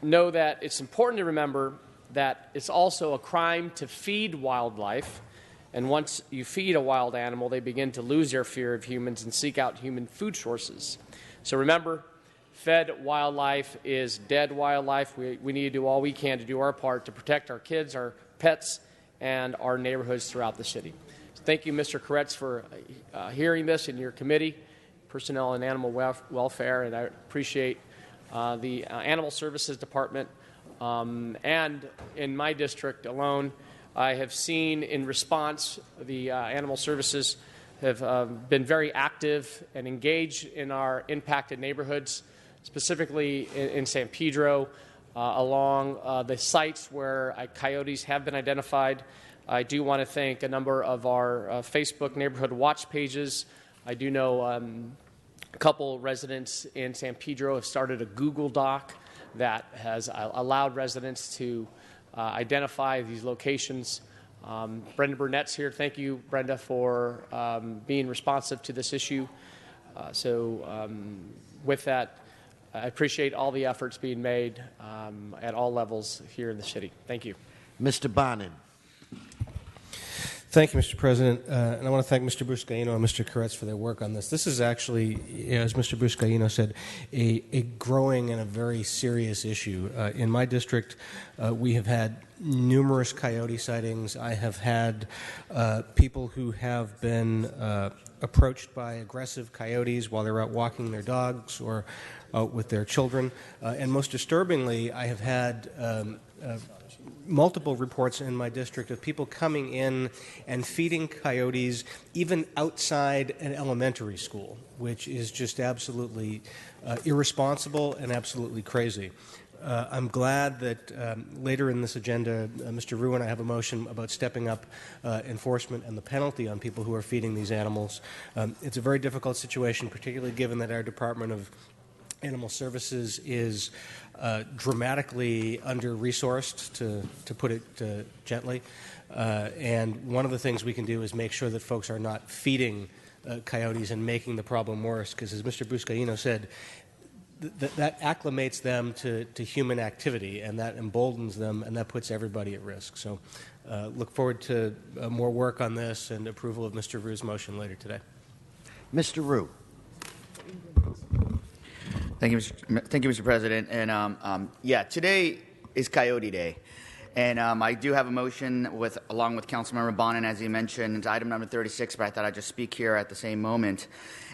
S17: know that it's important to remember that it's also a crime to feed wildlife. And once you feed a wild animal, they begin to lose their fear of humans and seek out human food sources. So remember, fed wildlife is dead wildlife. We need to do all we can to do our part to protect our kids, our pets, and our neighborhoods throughout the city. So thank you, Mr. Koretz, for hearing this in your committee, Personnel and Animal Welfare, and I appreciate the Animal Services Department. And in my district alone, I have seen in response the Animal Services have been very active and engaged in our impacted neighborhoods, specifically in San Pedro, along the sites where coyotes have been identified. I do want to thank a number of our Facebook neighborhood watch pages. I do know a couple residents in San Pedro have started a Google Doc that has allowed residents to identify these locations. Brenda Burnett's here. Thank you, Brenda, for being responsive to this issue. With that, I appreciate all the efforts being made at all levels here in the city. Thank you.
S14: Mr. Bonin.
S8: Thank you, Mr. President. And I want to thank Mr. Buscaino and Mr. Koretz for their work on this. This is actually, as Mr. Buscaino said, a growing and a very serious issue. In my district, we have had numerous coyote sightings. I have had people who have been approached by aggressive coyotes while they're out walking their dogs or out with their children. And most disturbingly, I have had multiple reports in my district of people coming in and feeding coyotes even outside an elementary school, which is just absolutely irresponsible and absolutely crazy. I'm glad that later in this agenda, Mr. Rue and I have a motion about stepping up enforcement and the penalty on people who are feeding these animals. It's a very difficult situation, particularly given that our Department of Animal Services is dramatically under-resourced, to put it gently. And one of the things we can do is make sure that folks are not feeding coyotes and making the problem worse, because as Mr. Buscaino said, that acclimates them to human activity, and that emboldens them, and that puts everybody at risk. So look forward to more work on this and approval of Mr. Rue's motion later today.
S14: Mr. Rue.
S20: Thank you, Mr. President. And today is Coyote Day. And I do have a motion along with Councilmember Bonin, as he mentioned. It's item number 36, but I thought I'd just speak here at the same moment.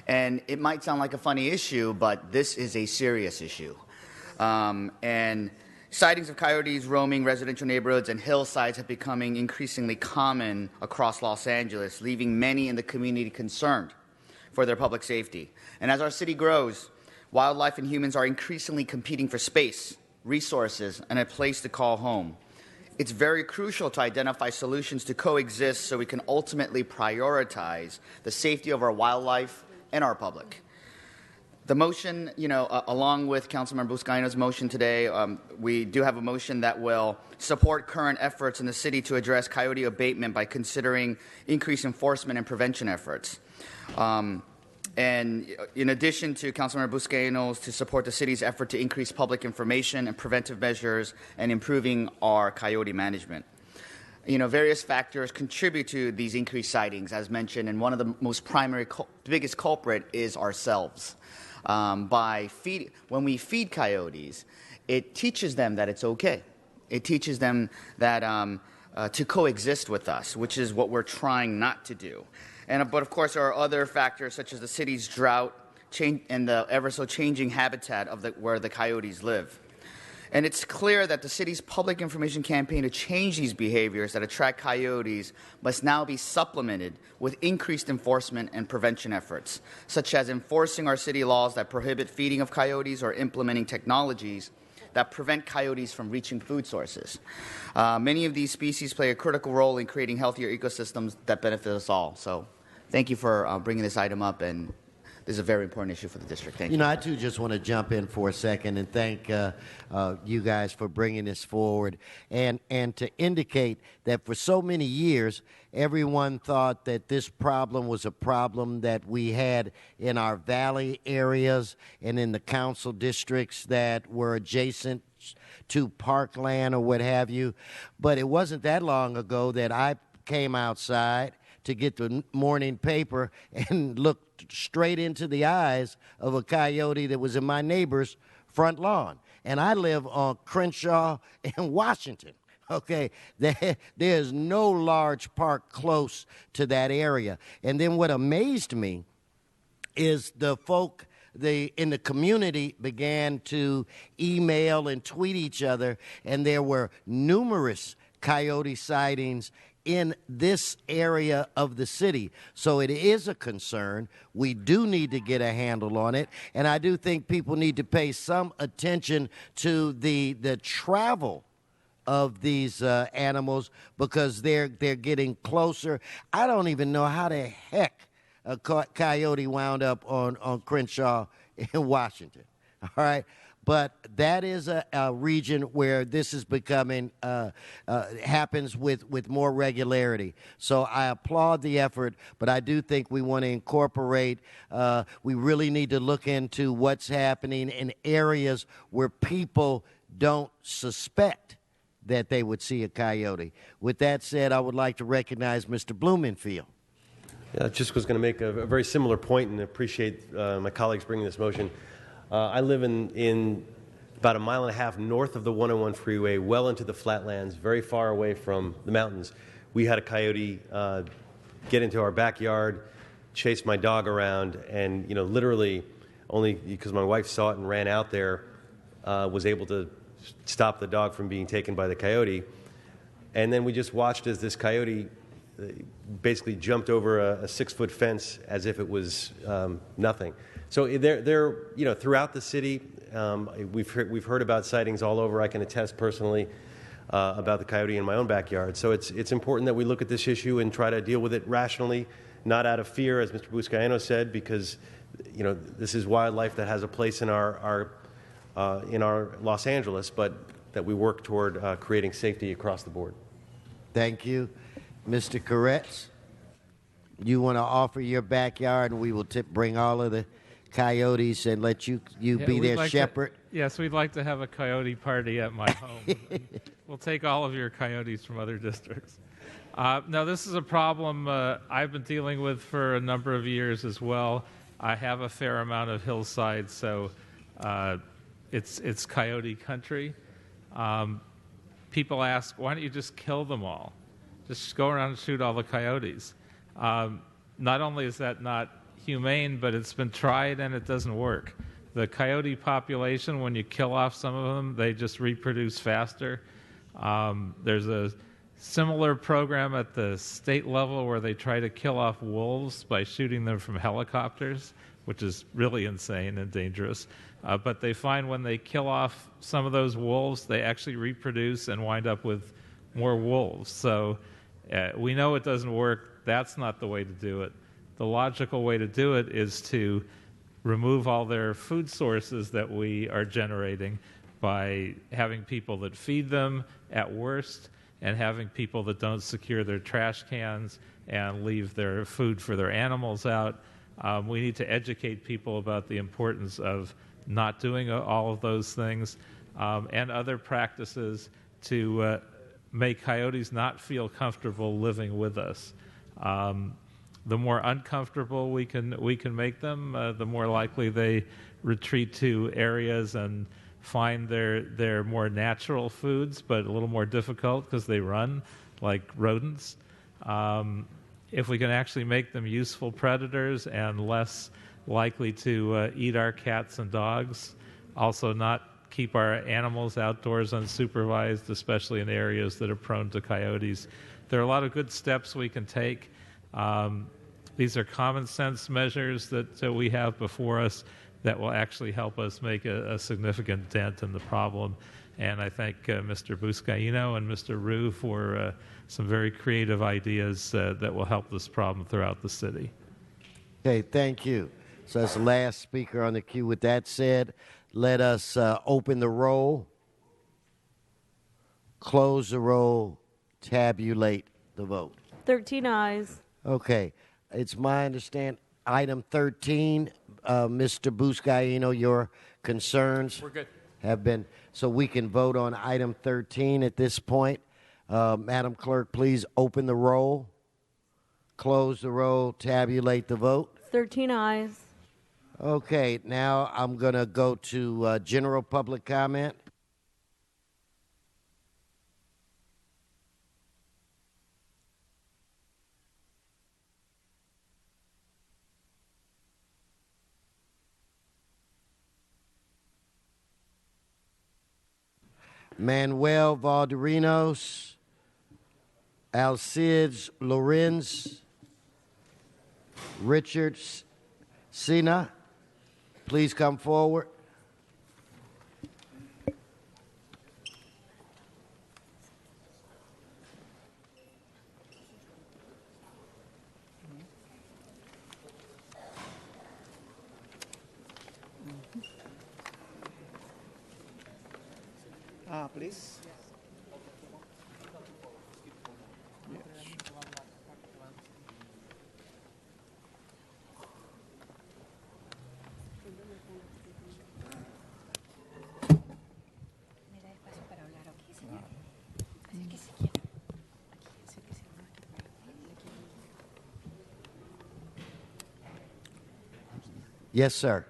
S20: And it might sound like a funny issue, but this is a serious issue. And sightings of coyotes roaming residential neighborhoods and hillsides have becoming increasingly common across Los Angeles, leaving many in the community concerned for their public safety. And as our city grows, wildlife and humans are increasingly competing for space, resources, and a place to call home. It's very crucial to identify solutions to coexist so we can ultimately prioritize the safety of our wildlife and our public. The motion, along with Councilmember Buscaino's motion today, we do have a motion that will support current efforts in the city to address coyote abatement by considering increased enforcement and prevention efforts. And in addition to Councilmember Buscaino's, to support the city's effort to increase public information and preventive measures and improving our coyote management. various factors contribute to these increased sightings, as mentioned, and one of the most primary, biggest culprit is ourselves. When we feed coyotes, it teaches them that it's okay. It teaches them that to coexist with us, which is what we're trying not to do. But of course, there are other factors such as the city's drought and the ever so changing habitat of where the coyotes live. And it's clear that the city's public information campaign to change these behaviors that attract coyotes must now be supplemented with increased enforcement and prevention efforts, such as enforcing our city laws that prohibit feeding of coyotes or implementing technologies that prevent coyotes from reaching food sources. Many of these species play a critical role in creating healthier ecosystems that benefit us all. So thank you for bringing this item up, and this is a very important issue for the district. Thank you.
S14: I too just want to jump in for a second and thank you guys for bringing this forward and to indicate that for so many years, everyone thought that this problem was a problem that we had in our valley areas and in the council districts that were adjacent to parkland or what have you. But it wasn't that long ago that I came outside to get the morning paper and looked straight into the eyes of a coyote that was in my neighbor's front lawn. And I live on Crenshaw and Washington. Okay, there's no large park close to that area. And then what amazed me is the folk in the community began to email and tweet each other, and there were numerous coyote sightings in this area of the city. So it is a concern. We do need to get a handle on it. And I do think people need to pay some attention to the travel of these animals because they're getting closer. I don't even know how the heck a coyote wound up on Crenshaw in Washington. All right. But that is a region where this is becoming, happens with more regularity. So I applaud the effort, but I do think we want to incorporate, we really need to look into what's happening in areas where people don't suspect that they would see a coyote. With that said, I would like to recognize Mr. Blumenfield.
S3: Yeah, I just was going to make a very similar point and appreciate my colleagues bringing this motion. I live in about a mile and a half north of the 101 freeway, well into the flatlands, very far away from the mountains. We had a coyote get into our backyard, chase my dog around, and literally only because my wife saw it and ran out there, was able to stop the dog from being taken by the coyote. And then we just watched as this coyote basically jumped over a 6-foot fence as if it was nothing. So they're throughout the city. We've heard about sightings all over. I can attest personally about the coyote in my own backyard. So it's important that we look at this issue and try to deal with it rationally, not out of fear, as Mr. Buscaino said, because this is wildlife that has a place in our Los Angeles, but that we work toward creating safety across the board.
S14: Thank you, Mr. Koretz. You want to offer your backyard, and we will bring all of the coyotes and let you be their shepherd?
S7: Yes, we'd like to have a coyote party at my home. We'll take all of your coyotes from other districts. Now, this is a problem I've been dealing with for a number of years as well. I have a fair amount of hillside, so it's coyote country. People ask, why don't you just kill them all? Just go around and shoot all the coyotes. Not only is that not humane, but it's been tried and it doesn't work. The coyote population, when you kill off some of them, they just reproduce faster. There's a similar program at the state level where they try to kill off wolves by shooting them from helicopters, which is really insane and dangerous. But they find when they kill off some of those wolves, they actually reproduce and wind up with more wolves. So we know it doesn't work. That's not the way to do it. The logical way to do it is to remove all their food sources that we are generating by having people that feed them at worst and having people that don't secure their trash cans and leave their food for their animals out. We need to educate people about the importance of not doing all of those things and other practices to make coyotes not feel comfortable living with us. The more uncomfortable we can make them, the more likely they retreat to areas and find their more natural foods, but a little more difficult because they run like rodents. If we can actually make them useful predators and less likely to eat our cats and dogs, also not keep our animals outdoors unsupervised, especially in areas that are prone to coyotes. There are a lot of good steps we can take. These are common sense measures that we have before us that will actually help us make a significant dent in the problem. And I thank Mr. Buscaino and Mr. Rue for some very creative ideas that will help this problem throughout the city.
S14: Okay, thank you. So that's the last speaker on the queue. With that said, let us open the roll, close the roll, tabulate the vote.
S16: 13 ayes.
S14: Okay, it's my understanding. Item 13, Mr. Buscaino, your concerns
S17: We're good.
S14: have been, so we can vote on item 13 at this point. Madam Clerk, please open the roll, close the roll, tabulate the vote.
S16: 13 ayes.
S14: Okay, now I'm going to go to general public comment. Manuel Valderinos, Alcides Lorenz, Richard Sina, please come forward.
S2: Please.
S14: Yes, sir.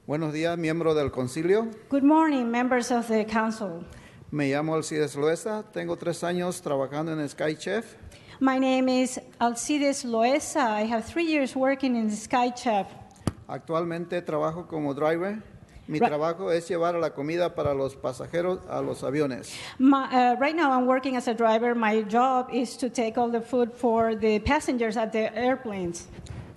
S2: Buenos días, miembro del concilio.
S22: Good morning, members of the council.
S2: Me llamo Alcides Loesa. Tengo 3 años trabajando en Sky Chef.
S22: My name is Alcides Loesa. I have 3 years working in Sky Chef.
S2: Actualmente trabajo como driver. Mi
S22: Right.
S2: trabajo es llevar la comida para los pasajeros a los aviones.
S22: Right now, I'm working as a driver. My job is to take all the food for the passengers at the airplanes.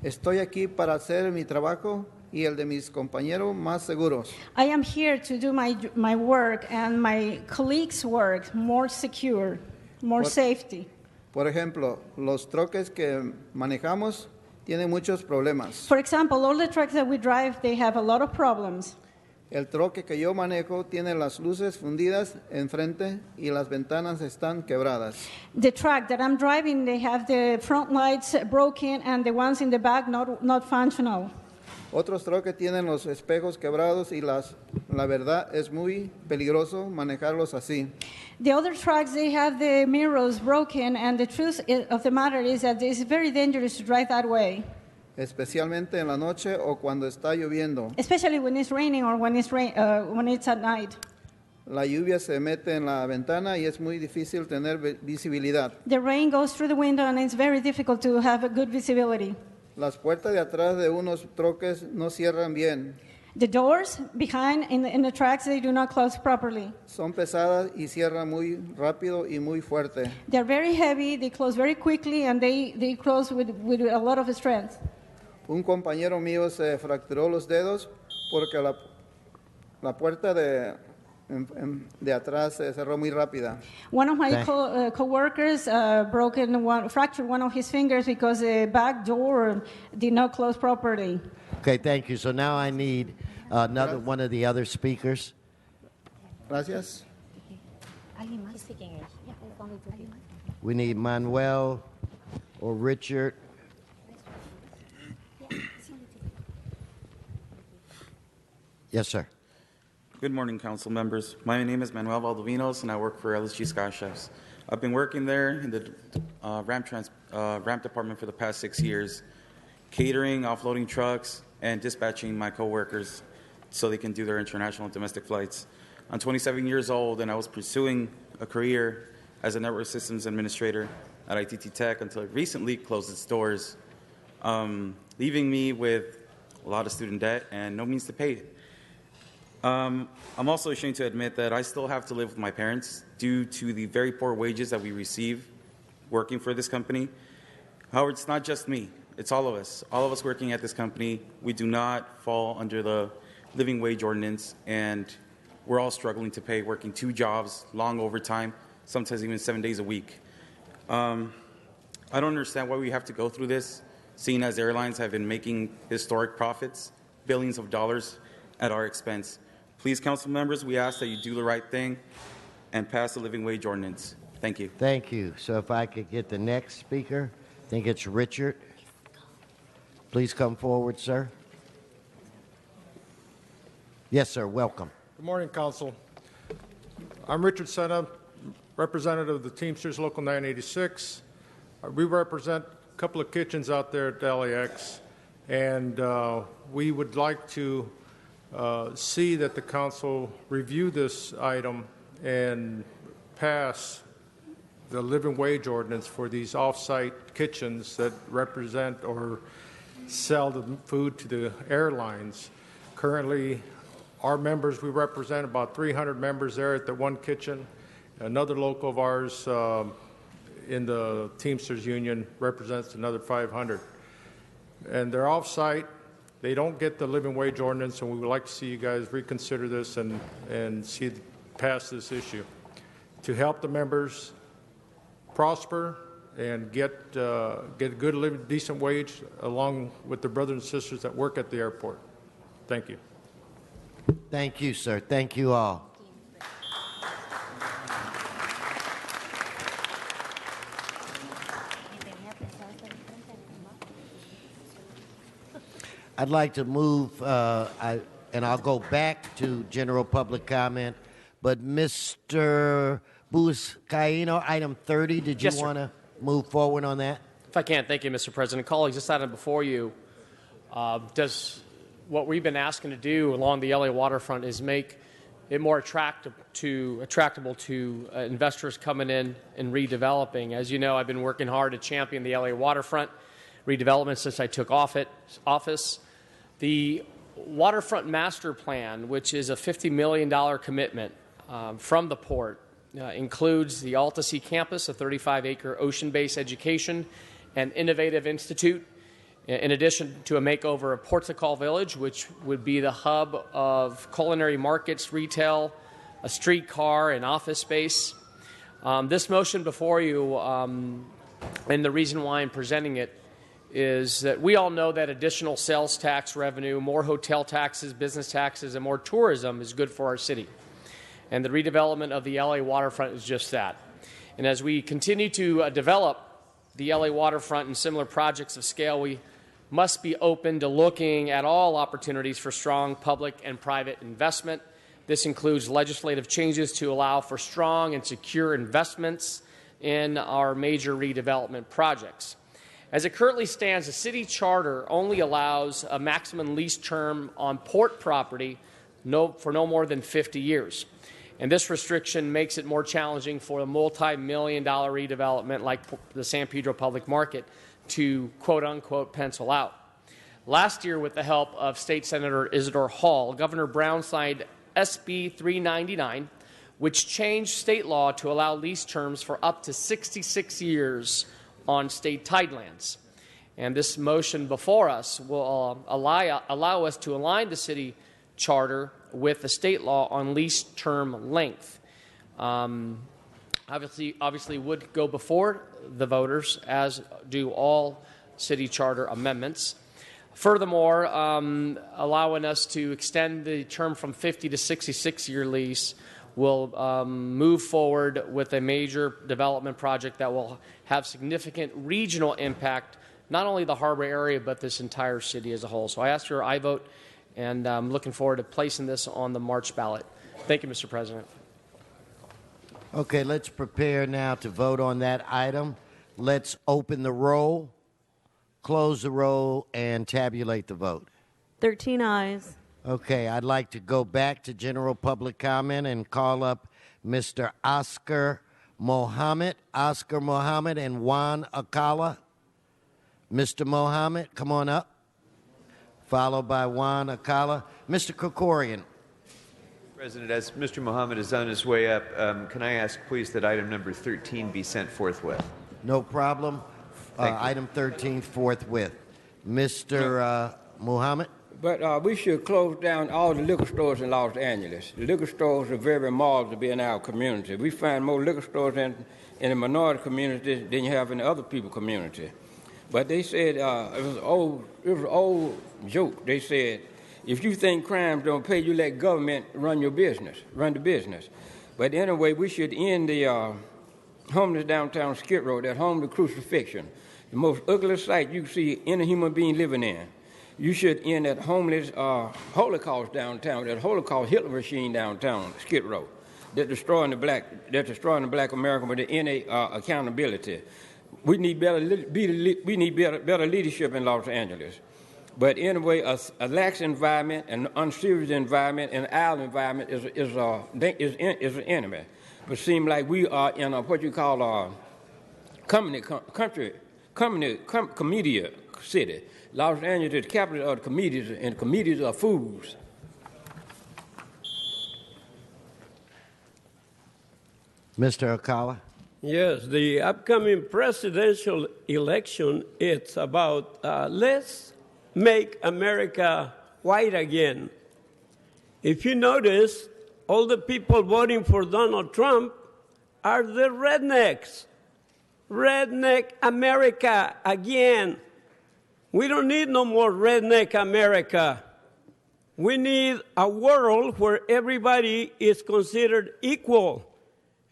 S2: Estoy aquí para hacer mi trabajo y el de mis compañeros más seguros.
S22: I am here to do my work and my colleagues' work more secure, more safety.
S2: Por ejemplo, los troques que manejamos tienen muchos problemas.
S22: For example, all the trucks that we drive, they have a lot of problems.
S2: El troque que yo manejo tiene las luces fundidas enfrente y las ventanas están quebradas.
S22: The truck that I'm driving, they have the front lights broken and the ones in the back not functional.
S2: Otros troques tienen los espejos quebrados y la verdad es muy peligroso manejarlos así.
S22: The other trucks, they have the mirrors broken, and the truth of the matter is that it's very dangerous to drive that way,
S2: Especialmente en la noche o cuando está lloviendo.
S22: especially when it's raining or when it's at night.
S2: La lluvia se mete en la ventana y es muy difícil tener visibilidad.
S22: The rain goes through the window, and it's very difficult to have a good visibility.
S2: Las puertas de atrás de unos troques no cierran bien.
S22: The doors behind in the tracks, they do not close properly.
S2: Son pesadas y cierran muy rápido y muy fuerte.
S22: They're very heavy, they close very quickly, and they close with a lot of strength.
S2: Un compañero mío se fracturó los dedos porque la puerta de atrás se cerró muy rápida.
S22: One of my co-workers fractured one of his fingers because the back door did not close properly.
S14: Okay, thank you. So now I need another one of the other speakers.
S2: Gracias.
S14: We need Manuel or Richard. Yes, sir.
S9: Good morning, council members. My name is Manuel Valdovinos, and I work for LSG Sky Chefs. I've been working there in the ramp department for the past 6 years, catering, offloading trucks, and dispatching my coworkers so they can do their international and domestic flights. I'm 27 years old, and I was pursuing a career as a network systems administrator at ITT Tech until it recently closed its doors, leaving me with a lot of student debt and no means to pay it. I'm also ashamed to admit that I still have to live with my parents due to the very poor wages that we receive working for this company. However, it's not just me. It's all of us. All of us working at this company. We do not fall under the living wage ordinance, and we're all struggling to pay, working 2 jobs, long overtime, sometimes even 7 days a week. I don't understand why we have to go through this, seeing as airlines have been making historic profits, billions of dollars at our expense. Please, council members, we ask that you do the right thing and pass the living wage ordinance. Thank you.
S14: Thank you. So if I could get the next speaker, I think it's Richard. Please come forward, sir. Yes, sir. Welcome.
S10: Good morning, Council. I'm Richard Senna, representative of the Teamsters Local 986. We represent a couple of kitchens out there at LAX, and we would like to see that the council review this item and pass the living wage ordinance for these off-site kitchens that represent or sell the food to the airlines. Currently, our members, we represent about 300 members there at the one kitchen. Another local of ours in the Teamsters Union represents another 500. And they're off-site. They don't get the living wage ordinance, and we would like to see you guys reconsider this and see pass this issue to help the members prosper and get a good, decent wage along with their brothers and sisters that work at the airport. Thank you.
S14: Thank you, sir. Thank you all. I'd like to move, and I'll go back to general public comment, but Mr. Buscaino, item 30, did you want to move forward on that?
S17: If I can, thank you, Mr. President. Colleagues, this item before you does what we've been asking to do along the LA waterfront is make it more attractable to investors coming in and redeveloping. As you know, I've been working hard to champion the LA waterfront redevelopment since I took office. The Waterfront Master Plan, which is a $50 million commitment from the port, includes the Alta Sea campus, a 35-acre ocean-based education and innovative institute, in addition to a makeover of Portugal Village, which would be the hub of culinary markets, retail, a streetcar, and office space. This motion before you, and the reason why I'm presenting it, is that we all know that additional sales tax revenue, more hotel taxes, business taxes, and more tourism is good for our city. And the redevelopment of the LA waterfront is just that. And as we continue to develop the LA waterfront and similar projects of scale, we must be open to looking at all opportunities for strong public and private investment. This includes legislative changes to allow for strong and secure investments in our major redevelopment projects. As it currently stands, the city charter only allows a maximum lease term on port property for no more than 50 years. And this restriction makes it more challenging for a multi-million-dollar redevelopment like the San Pedro Public Market to quote-unquote pencil out. Last year, with the help of State Senator Isidore Hall, Governor Brown signed SB 399, which changed state law to allow lease terms for up to 66 years on state tidelands. And this motion before us will allow us to align the city charter with the state law on lease term length. Obviously would go before the voters, as do all city charter amendments. Furthermore, allowing us to extend the term from 50 to 66-year lease will move forward with a major development project that will have significant regional impact, not only the harbor area, but this entire city as a whole. So I ask for your aye vote And I'm looking forward to placing this on the March ballot. Thank you, Mr. President.
S14: Okay, let's prepare now to vote on that item. Let's open the roll, close the roll, and tabulate the vote.
S16: 13 ayes.
S14: Okay, I'd like to go back to general public comment and call up Mr. Oscar Mohammed and Juan Acala. Mr. Mohammed, come on up, followed by Juan Acala. Mr. Krikorian.
S11: President, as Mr. Mohammed is on his way up, can I ask, please, that item number 13 be sent forthwith?
S14: No problem. Item 13 forthwith. Mr. Mohammed.
S12: But we should close down all the liquor stores in Los Angeles. The liquor stores are very marked to be in our community. We find more liquor stores in the minority community than you have in the other people community. But they said it was an old joke. They said, if you think crimes don't pay, you let government run the business. But anyway, we should end the homeless downtown Skid Row, that home to crucifixion, the most ugliest sight you see any human being living in. You should end that homeless Holocaust downtown, that Holocaust Hitler machine downtown, Skid Row, that's destroying the black American with any accountability. We need better leadership in Los Angeles. But anyway, a lax environment, an unserious environment, an our environment is an enemy. But it seems like we are in what you call a commedia city. Los Angeles is the capital of the comedies, and comedies are fools.
S14: Mr. Acala.
S23: Yes, the upcoming presidential election, it's about let's make America white again. If you notice, all the people voting for Donald Trump are the rednecks. Redneck America again. We don't need no more redneck America. We need a world where everybody is considered equal.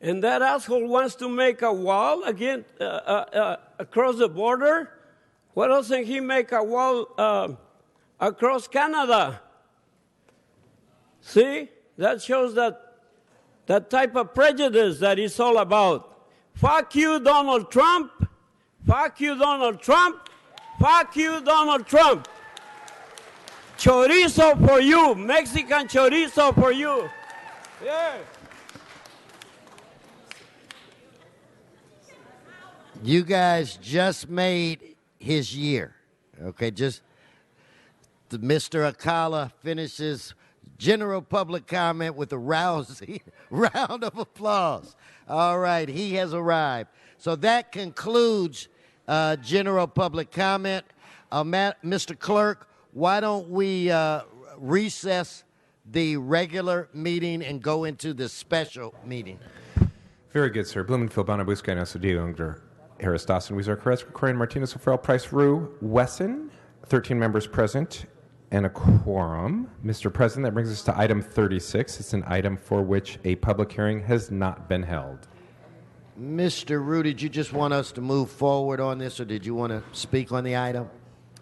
S23: And that asshole wants to make a wall again across the border. Why doesn't he make a wall across Canada? See, that shows that type of prejudice that it's all about. Fuck you, Donald Trump. Fuck you, Donald Trump. Fuck you, Donald Trump. Chorizo for you. Mexican chorizo for you. Yeah.
S14: You guys just made his year. Okay, Mr. Acala finishes general public comment with a rousing round of applause. All right, he has arrived. So that concludes general public comment. Mr. Clerk, why don't we recess the regular meeting and go into the special meeting?
S15: Very good, sir. Blumenfield, Bonabusca, and Osodio, Unger, Harris, Dawson, Weezer, Carrasco, Corin, Martinez, O'Farrell, Price, Rue, Wesson, 13 members present and a quorum. Mr. President, that brings us to item 36. It's an item for which a public hearing has not been held.
S14: Mr. Rue, did you just want us to move forward on this, or did you want to speak on the item?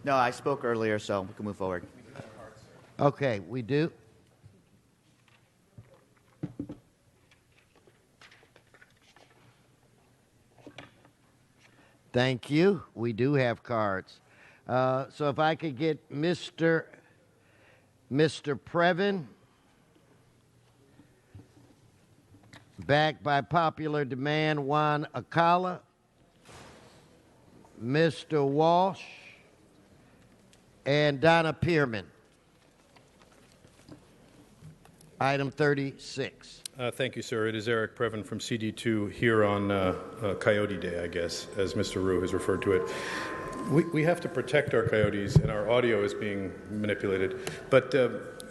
S20: No, I spoke earlier, so we can move forward.
S14: Okay, we do. Thank you. We do have cards. So if I could get Mr. Previn, backed by popular demand, Juan Acala, Mr. Walsh, and Donna Pearman. Item 36.
S19: Thank you, sir. It is Eric Previn from CD2 here on Coyote Day, I guess, as Mr. Rue has referred to it. We have to protect our coyotes, and our audio is being manipulated. But,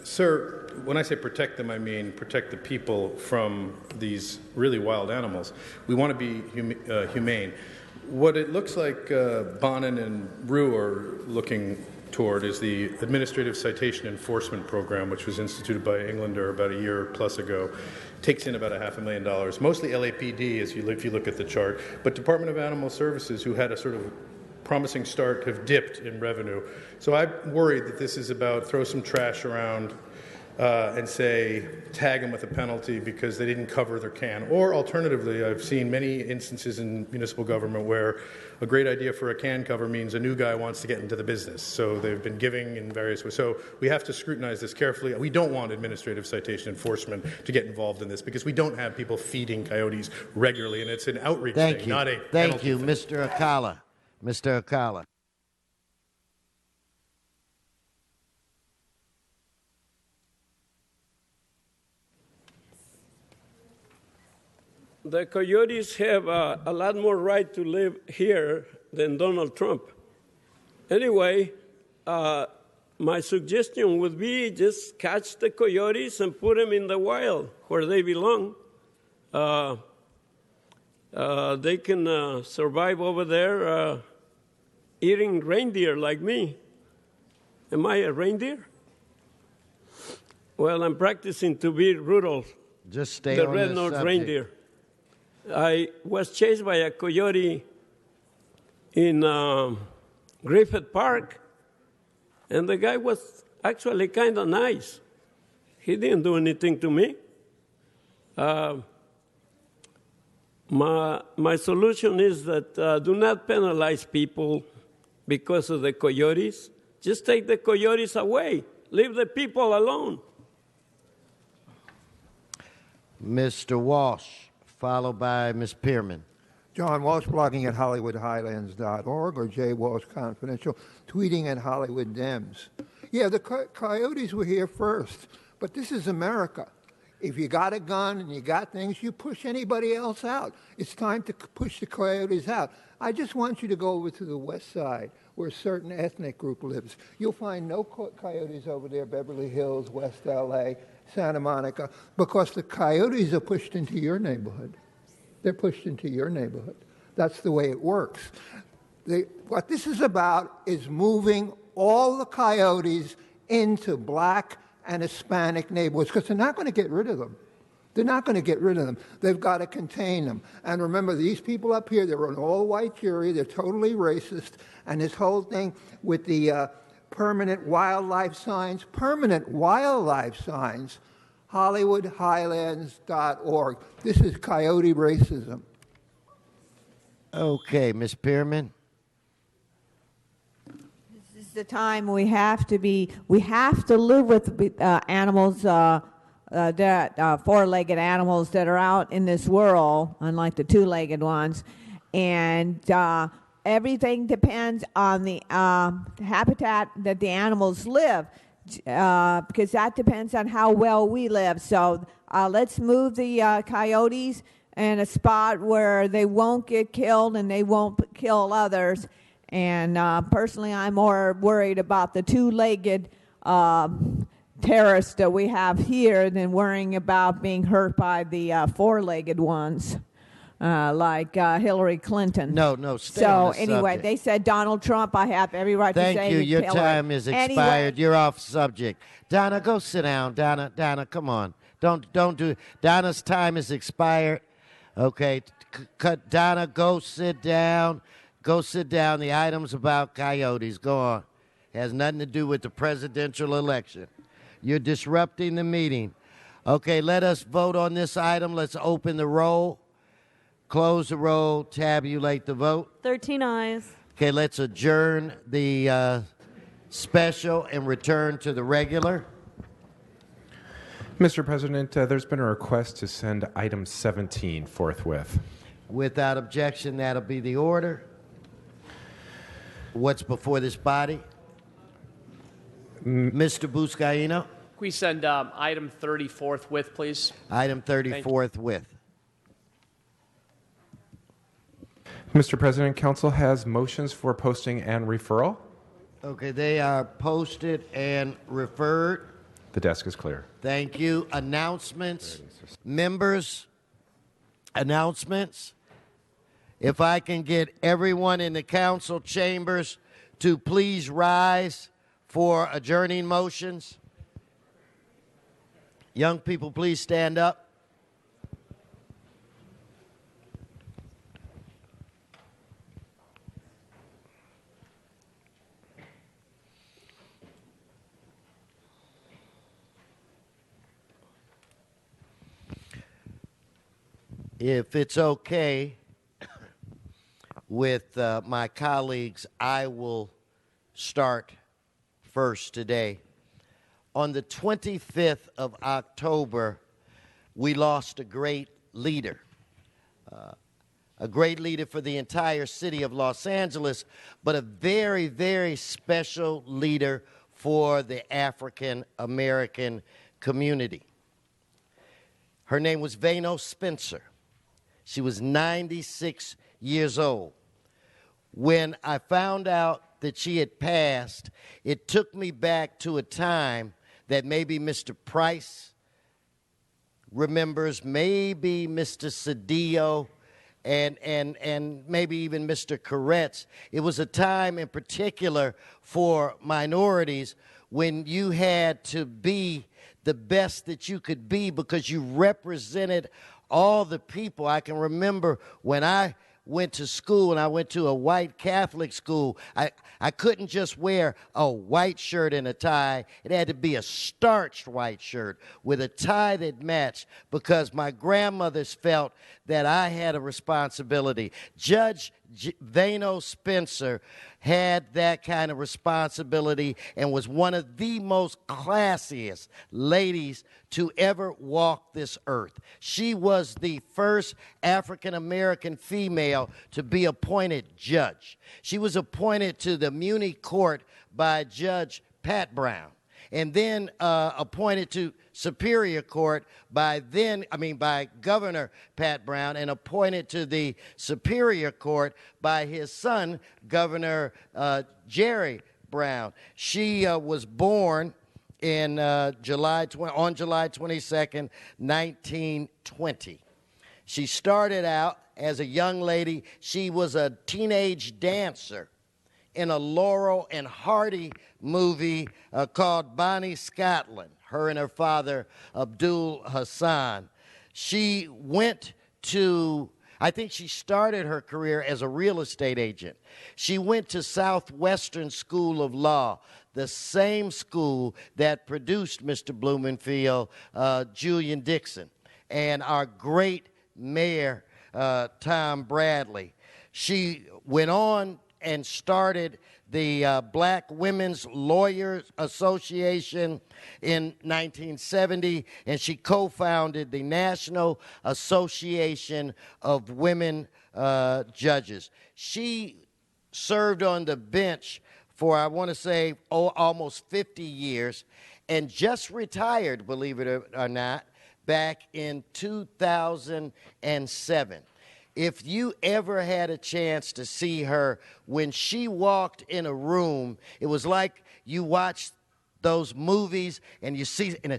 S19: sir, when I say protect them, I mean protect the people from these really wild animals. We want to be humane. What it looks like Bonin and Rue are looking toward is the Administrative Citation Enforcement Program, which was instituted by Englander about a year plus ago. Takes in about $500,000, mostly LAPD if you look at the chart, but Department of Animal Services, who had a sort of promising start have dipped in revenue. So I'm worried that this is about throw some trash around and say tag them with a penalty because they didn't cover their can. Or alternatively, I've seen many instances in municipal government where a great idea for a can cover means a new guy wants to get into the business. So they've been giving in various ways. So we have to scrutinize this carefully. We don't want administrative citation enforcement to get involved in this because we don't have people feeding coyotes regularly, and it's an outreach thing, not a
S14: Thank
S19: penalty
S14: you,
S19: thing.
S14: Mr. Akala. Mr. Akala.
S23: The coyotes have a lot more right to live here than Donald Trump. Anyway, my suggestion would be just catch the coyotes and put them in the wild where they belong. They can survive over there eating reindeer like me. Am I a reindeer? Well, I'm practicing to be Rudolph,
S14: Just stay
S23: the
S14: on this
S23: red-nosed
S14: subject.
S23: reindeer. I was chased by a coyote in Griffith Park, and the guy was actually kind of nice. He didn't do anything to me. My solution is that do not penalize people because of the coyotes. Just take the coyotes away. Leave the people alone.
S14: Mr. Walsh, followed by Ms. Pearman.
S1: John Walsh, blogging at HollywoodHighlands.org, or Jay Walsh Confidential, tweeting at Hollywood Dems. Yeah, the coyotes were here first, but this is America. If you got a gun and you got things, you push anybody else out. It's time to push the coyotes out. I just want you to go over to the west side where a certain ethnic group lives. You'll find no coyotes over there, Beverly Hills, West L.A., Santa Monica, because the coyotes are pushed into your neighborhood. They're pushed into your neighborhood. That's the way it works. What this is about is moving all the coyotes into black and Hispanic neighborhoods because they're not going to get rid of them. They're not going to get rid of them. They've got to contain them. And remember, these people up here, they're an all-white jury. They're totally racist. And this whole thing with the permanent wildlife signs, HollywoodHighlands.org. This is coyote racism.
S14: Okay, Ms. Pearman.
S6: This is the time we have to live with animals, four-legged animals that are out in this world, unlike the two-legged ones. And everything depends on the habitat that the animals live, because that depends on how well we live. So let's move the coyotes in a spot where they won't get killed and they won't kill others. And personally, I'm more worried about the two-legged terrorists that we have here than worrying about being hurt by the four-legged ones. Like Hillary Clinton.
S14: No, stay
S6: So
S14: on the
S6: anyway,
S14: subject.
S6: they said Donald Trump. I have every right to say.
S14: Thank you. Your
S6: Hillary.
S14: time is expired.
S6: Anyway,
S14: You're off subject. Donna, go sit down. Donna, come on. Don't do. Donna's time is expired. Okay, cut. Donna, go sit down. Go sit down. The item's about coyotes. Go on. It has nothing to do with the presidential election. You're disrupting the meeting. Okay, let us vote on this item. Let's open the roll. Close the roll, tabulate the vote.
S16: 13 ayes.
S14: Okay, let's adjourn the special and return to the regular.
S15: Mr. President, there's been a request to send item 17 forthwith.
S14: Without objection, that'll be the order. What's before this body? Mr. Buscaino.
S17: Can we send item 30 forthwith, please?
S14: Item 30
S17: Thank you.
S14: forthwith.
S15: Mr. President, Council has motions for posting and referral.
S14: Okay, they are posted and referred.
S15: The desk is clear.
S14: Thank you. Announcements. Members, announcements. If I can get everyone in the council chambers to please rise for adjourning motions. Young people, please stand up. If it's okay with my colleagues, I will start first today. On the 25th of October, we lost a great leader for the entire city of Los Angeles, but a very, very special leader for the African American community. Her name was Vano Spencer. She was 96 years old. When I found out that she had passed, it took me back to a time that maybe Mr. Price remembers, maybe Mr. Cedillo, and maybe even Mr. Koretz. It was a time in particular for minorities when you had to be the best that you could be because you represented all the people. I can remember when I went to school, and I went to a white Catholic school, I couldn't just wear a white shirt and a tie. It had to be a starched white shirt with a tie that matched because my grandmothers felt that I had a responsibility. Judge Vano Spencer had that kind of responsibility and was one of the most classiest ladies to ever walk this earth. She was the first African American female to be appointed judge. She was appointed to the Muni Court by Judge Pat Brown, and then appointed to Superior Court by Governor Pat Brown, and appointed to the Superior Court by his son, Governor Jerry Brown. She was born in July 22nd, 1920. She started out as a young lady. She was a teenage dancer in a Laurel and Hardy movie called Bonnie Scotland, her and her father, Abdul Hassan. She went to, I think she started her career as a real estate agent. She went to Southwestern School of Law, the same school that produced Mr. Blumenfield, Julian Dixon, and our great mayor, Tom Bradley. She went on and started the Black Women's Lawyers Association in 1970, and she co-founded the National Association of Women Judges. She served on the bench for, I want to say, almost 50 years, and just retired, believe it or not, back in 2007. If you ever had a chance to see her, when she walked in a room, it was like you watched those movies and you see, and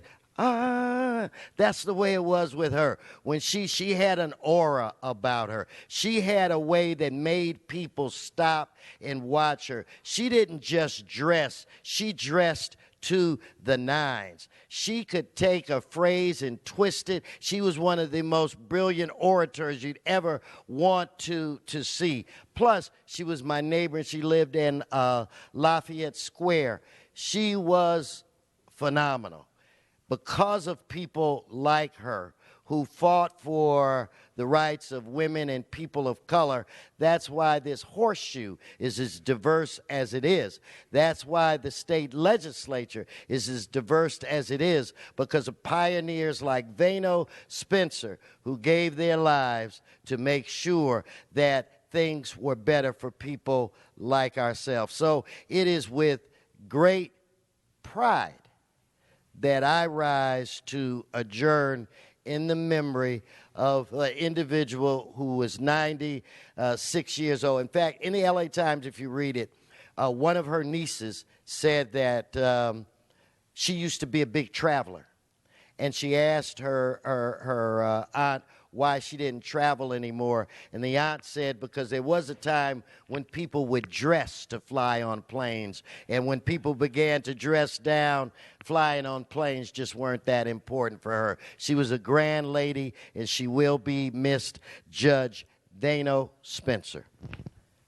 S14: that's the way it was with her. When she had an aura about her. She had a way that made people stop and watch her. She didn't just dress, she dressed to the nines. She could take a phrase and twist it. She was one of the most brilliant orators you'd ever want to see. Plus, she was my neighbor, and she lived in Lafayette Square. She was phenomenal. Because of people like her who fought for the rights of women and people of color, that's why this horseshoe is as diverse as it is. That's why the state legislature is as diverse as it is, because of pioneers like Vano Spencer, who gave their lives to make sure that things were better for people like ourselves. So it is with great pride that I rise to adjourn in the memory of an individual who was 96 years old. In fact, in the LA Times, if you read it, one of her nieces said that she used to be a big traveler. And she asked her aunt why she didn't travel anymore. And the aunt said because there was a time when people would dress to fly on planes. And when people began to dress down, flying on planes just weren't that important for her. She was a grand lady, and she will be missed. Judge Vano Spencer.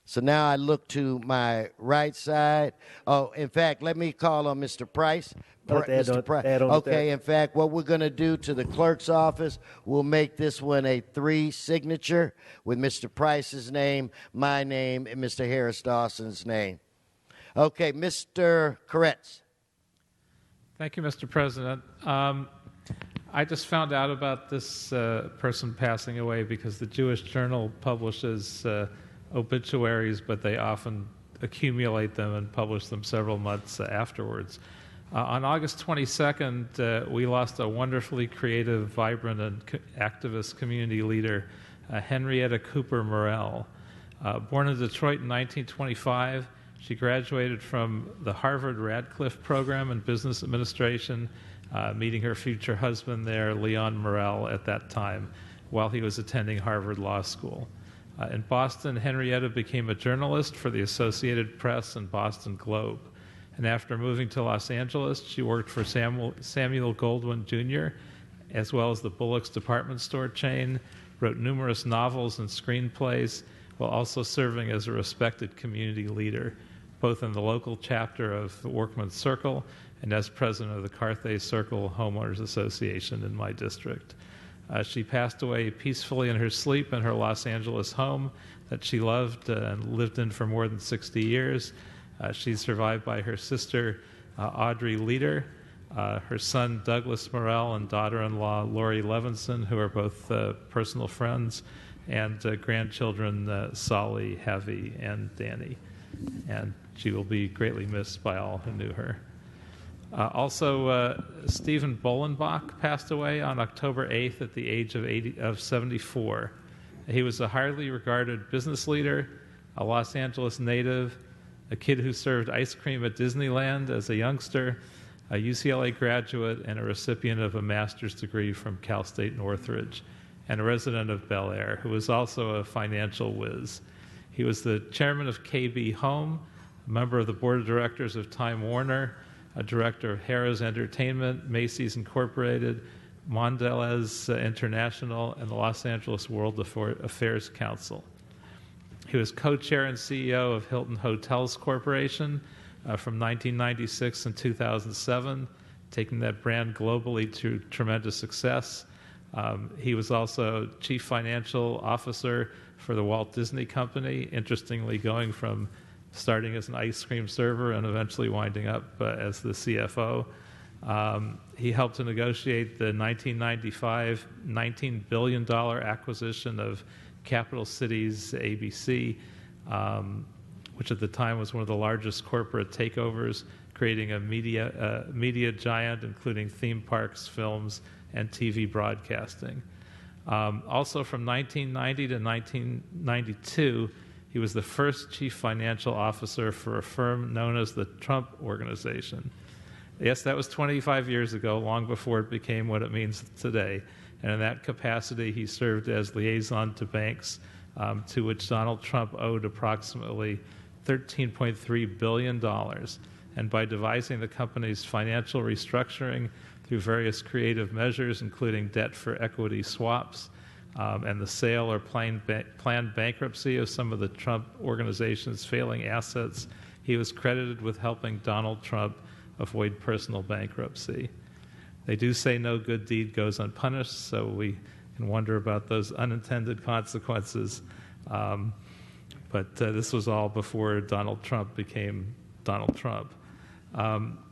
S14: So now I look to my right side. Oh, in fact, let me call on Mr. Price. Mr. Price. Okay, in fact, what we're going to do to the clerk's office, we'll make this one a 3 signature with Mr. Price's name, my name, and Mr. Harris Dawson's name. Okay, Mr. Koretz.
S7: Thank you, Mr. President. I just found out about this person passing away because the Jewish Journal publishes obituaries, but they often accumulate them and publish them several months afterwards. On August 22nd, we lost a wonderfully creative, vibrant, and activist community leader, Henrietta Cooper Morell. Born in Detroit in 1925, she graduated from the Harvard Radcliffe program in business administration, meeting her future husband there, Leon Morell, at that time, while he was attending Harvard Law School. In Boston, Henrietta became a journalist for the Associated Press and Boston Globe. And after moving to Los Angeles, she worked for Samuel Goldwyn Jr., as well as the Bullock's department store chain, wrote numerous novels and screenplays, while also serving as a respected community leader, both in the local chapter of the Workmen's Circle and as president of the Carthay Circle Homeowners Association in my district. She passed away peacefully in her sleep in her Los Angeles home that she loved and lived in for more than 60 years. She's survived by her sister, Audrey Leader, her son, Douglas Morell, and daughter-in-law, Lori Levinson, who are both personal friends, and grandchildren, Solly, Heavy, and Danny. And she will be greatly missed by all who knew her. Also, Stephen Bolenbach passed away on October 8th at the age of 74. He was a highly regarded business leader, a Los Angeles native, a kid who served ice cream at Disneyland as a youngster, a UCLA graduate, and a recipient of a master's degree from Cal State Northridge, and a resident of Bel Air, who was also a financial whiz. He was the chairman of KB Home, a member of the board of directors of Time Warner, a director of Harrah's Entertainment, Macy's Incorporated, Mondelez International, and the Los Angeles World Affairs Council. He was co-chair and CEO of Hilton Hotels Corporation from 1996 and 2007, taking that brand globally to tremendous success. He was also chief financial officer for the Walt Disney Company, interestingly going from starting as an ice cream server and eventually winding up as the CFO. He helped to negotiate the 1995 $19 billion acquisition of Capital Cities ABC, which at the time was one of the largest corporate takeovers, creating a media giant, including theme parks, films, and TV broadcasting. Also from 1990 to 1992, he was the first chief financial officer for a firm known as the Trump Organization. Yes, that was 25 years ago, long before it became what it means today. And in that capacity, he served as liaison to banks, to which Donald Trump owed approximately $13.3 billion. And by devising the company's financial restructuring through various creative measures, including debt for equity swaps, and the sale or planned bankruptcy of some of the Trump Organization's failing assets, he was credited with helping Donald Trump avoid personal bankruptcy. They do say no good deed goes unpunished, so we can wonder about those unintended consequences. But this was all before Donald Trump became Donald Trump.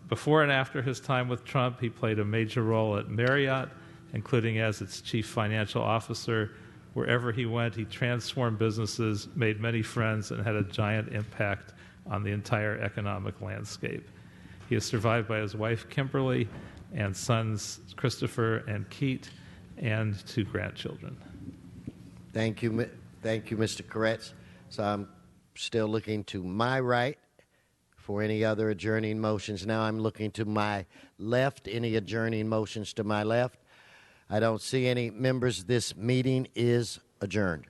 S7: Before and after his time with Trump, he played a major role at Marriott, including as its chief financial officer. Wherever he went, he transformed businesses, made many friends, and had a giant impact on the entire economic landscape. He is survived by his wife, Kimberly, and sons, Christopher and Keith, and 2 grandchildren.
S14: Thank you, Mr. Koretz. So I'm still looking to my right for any other adjourning motions. Now I'm looking to my left. Any adjourning motions to my left? I don't see any. Members, this meeting is adjourned.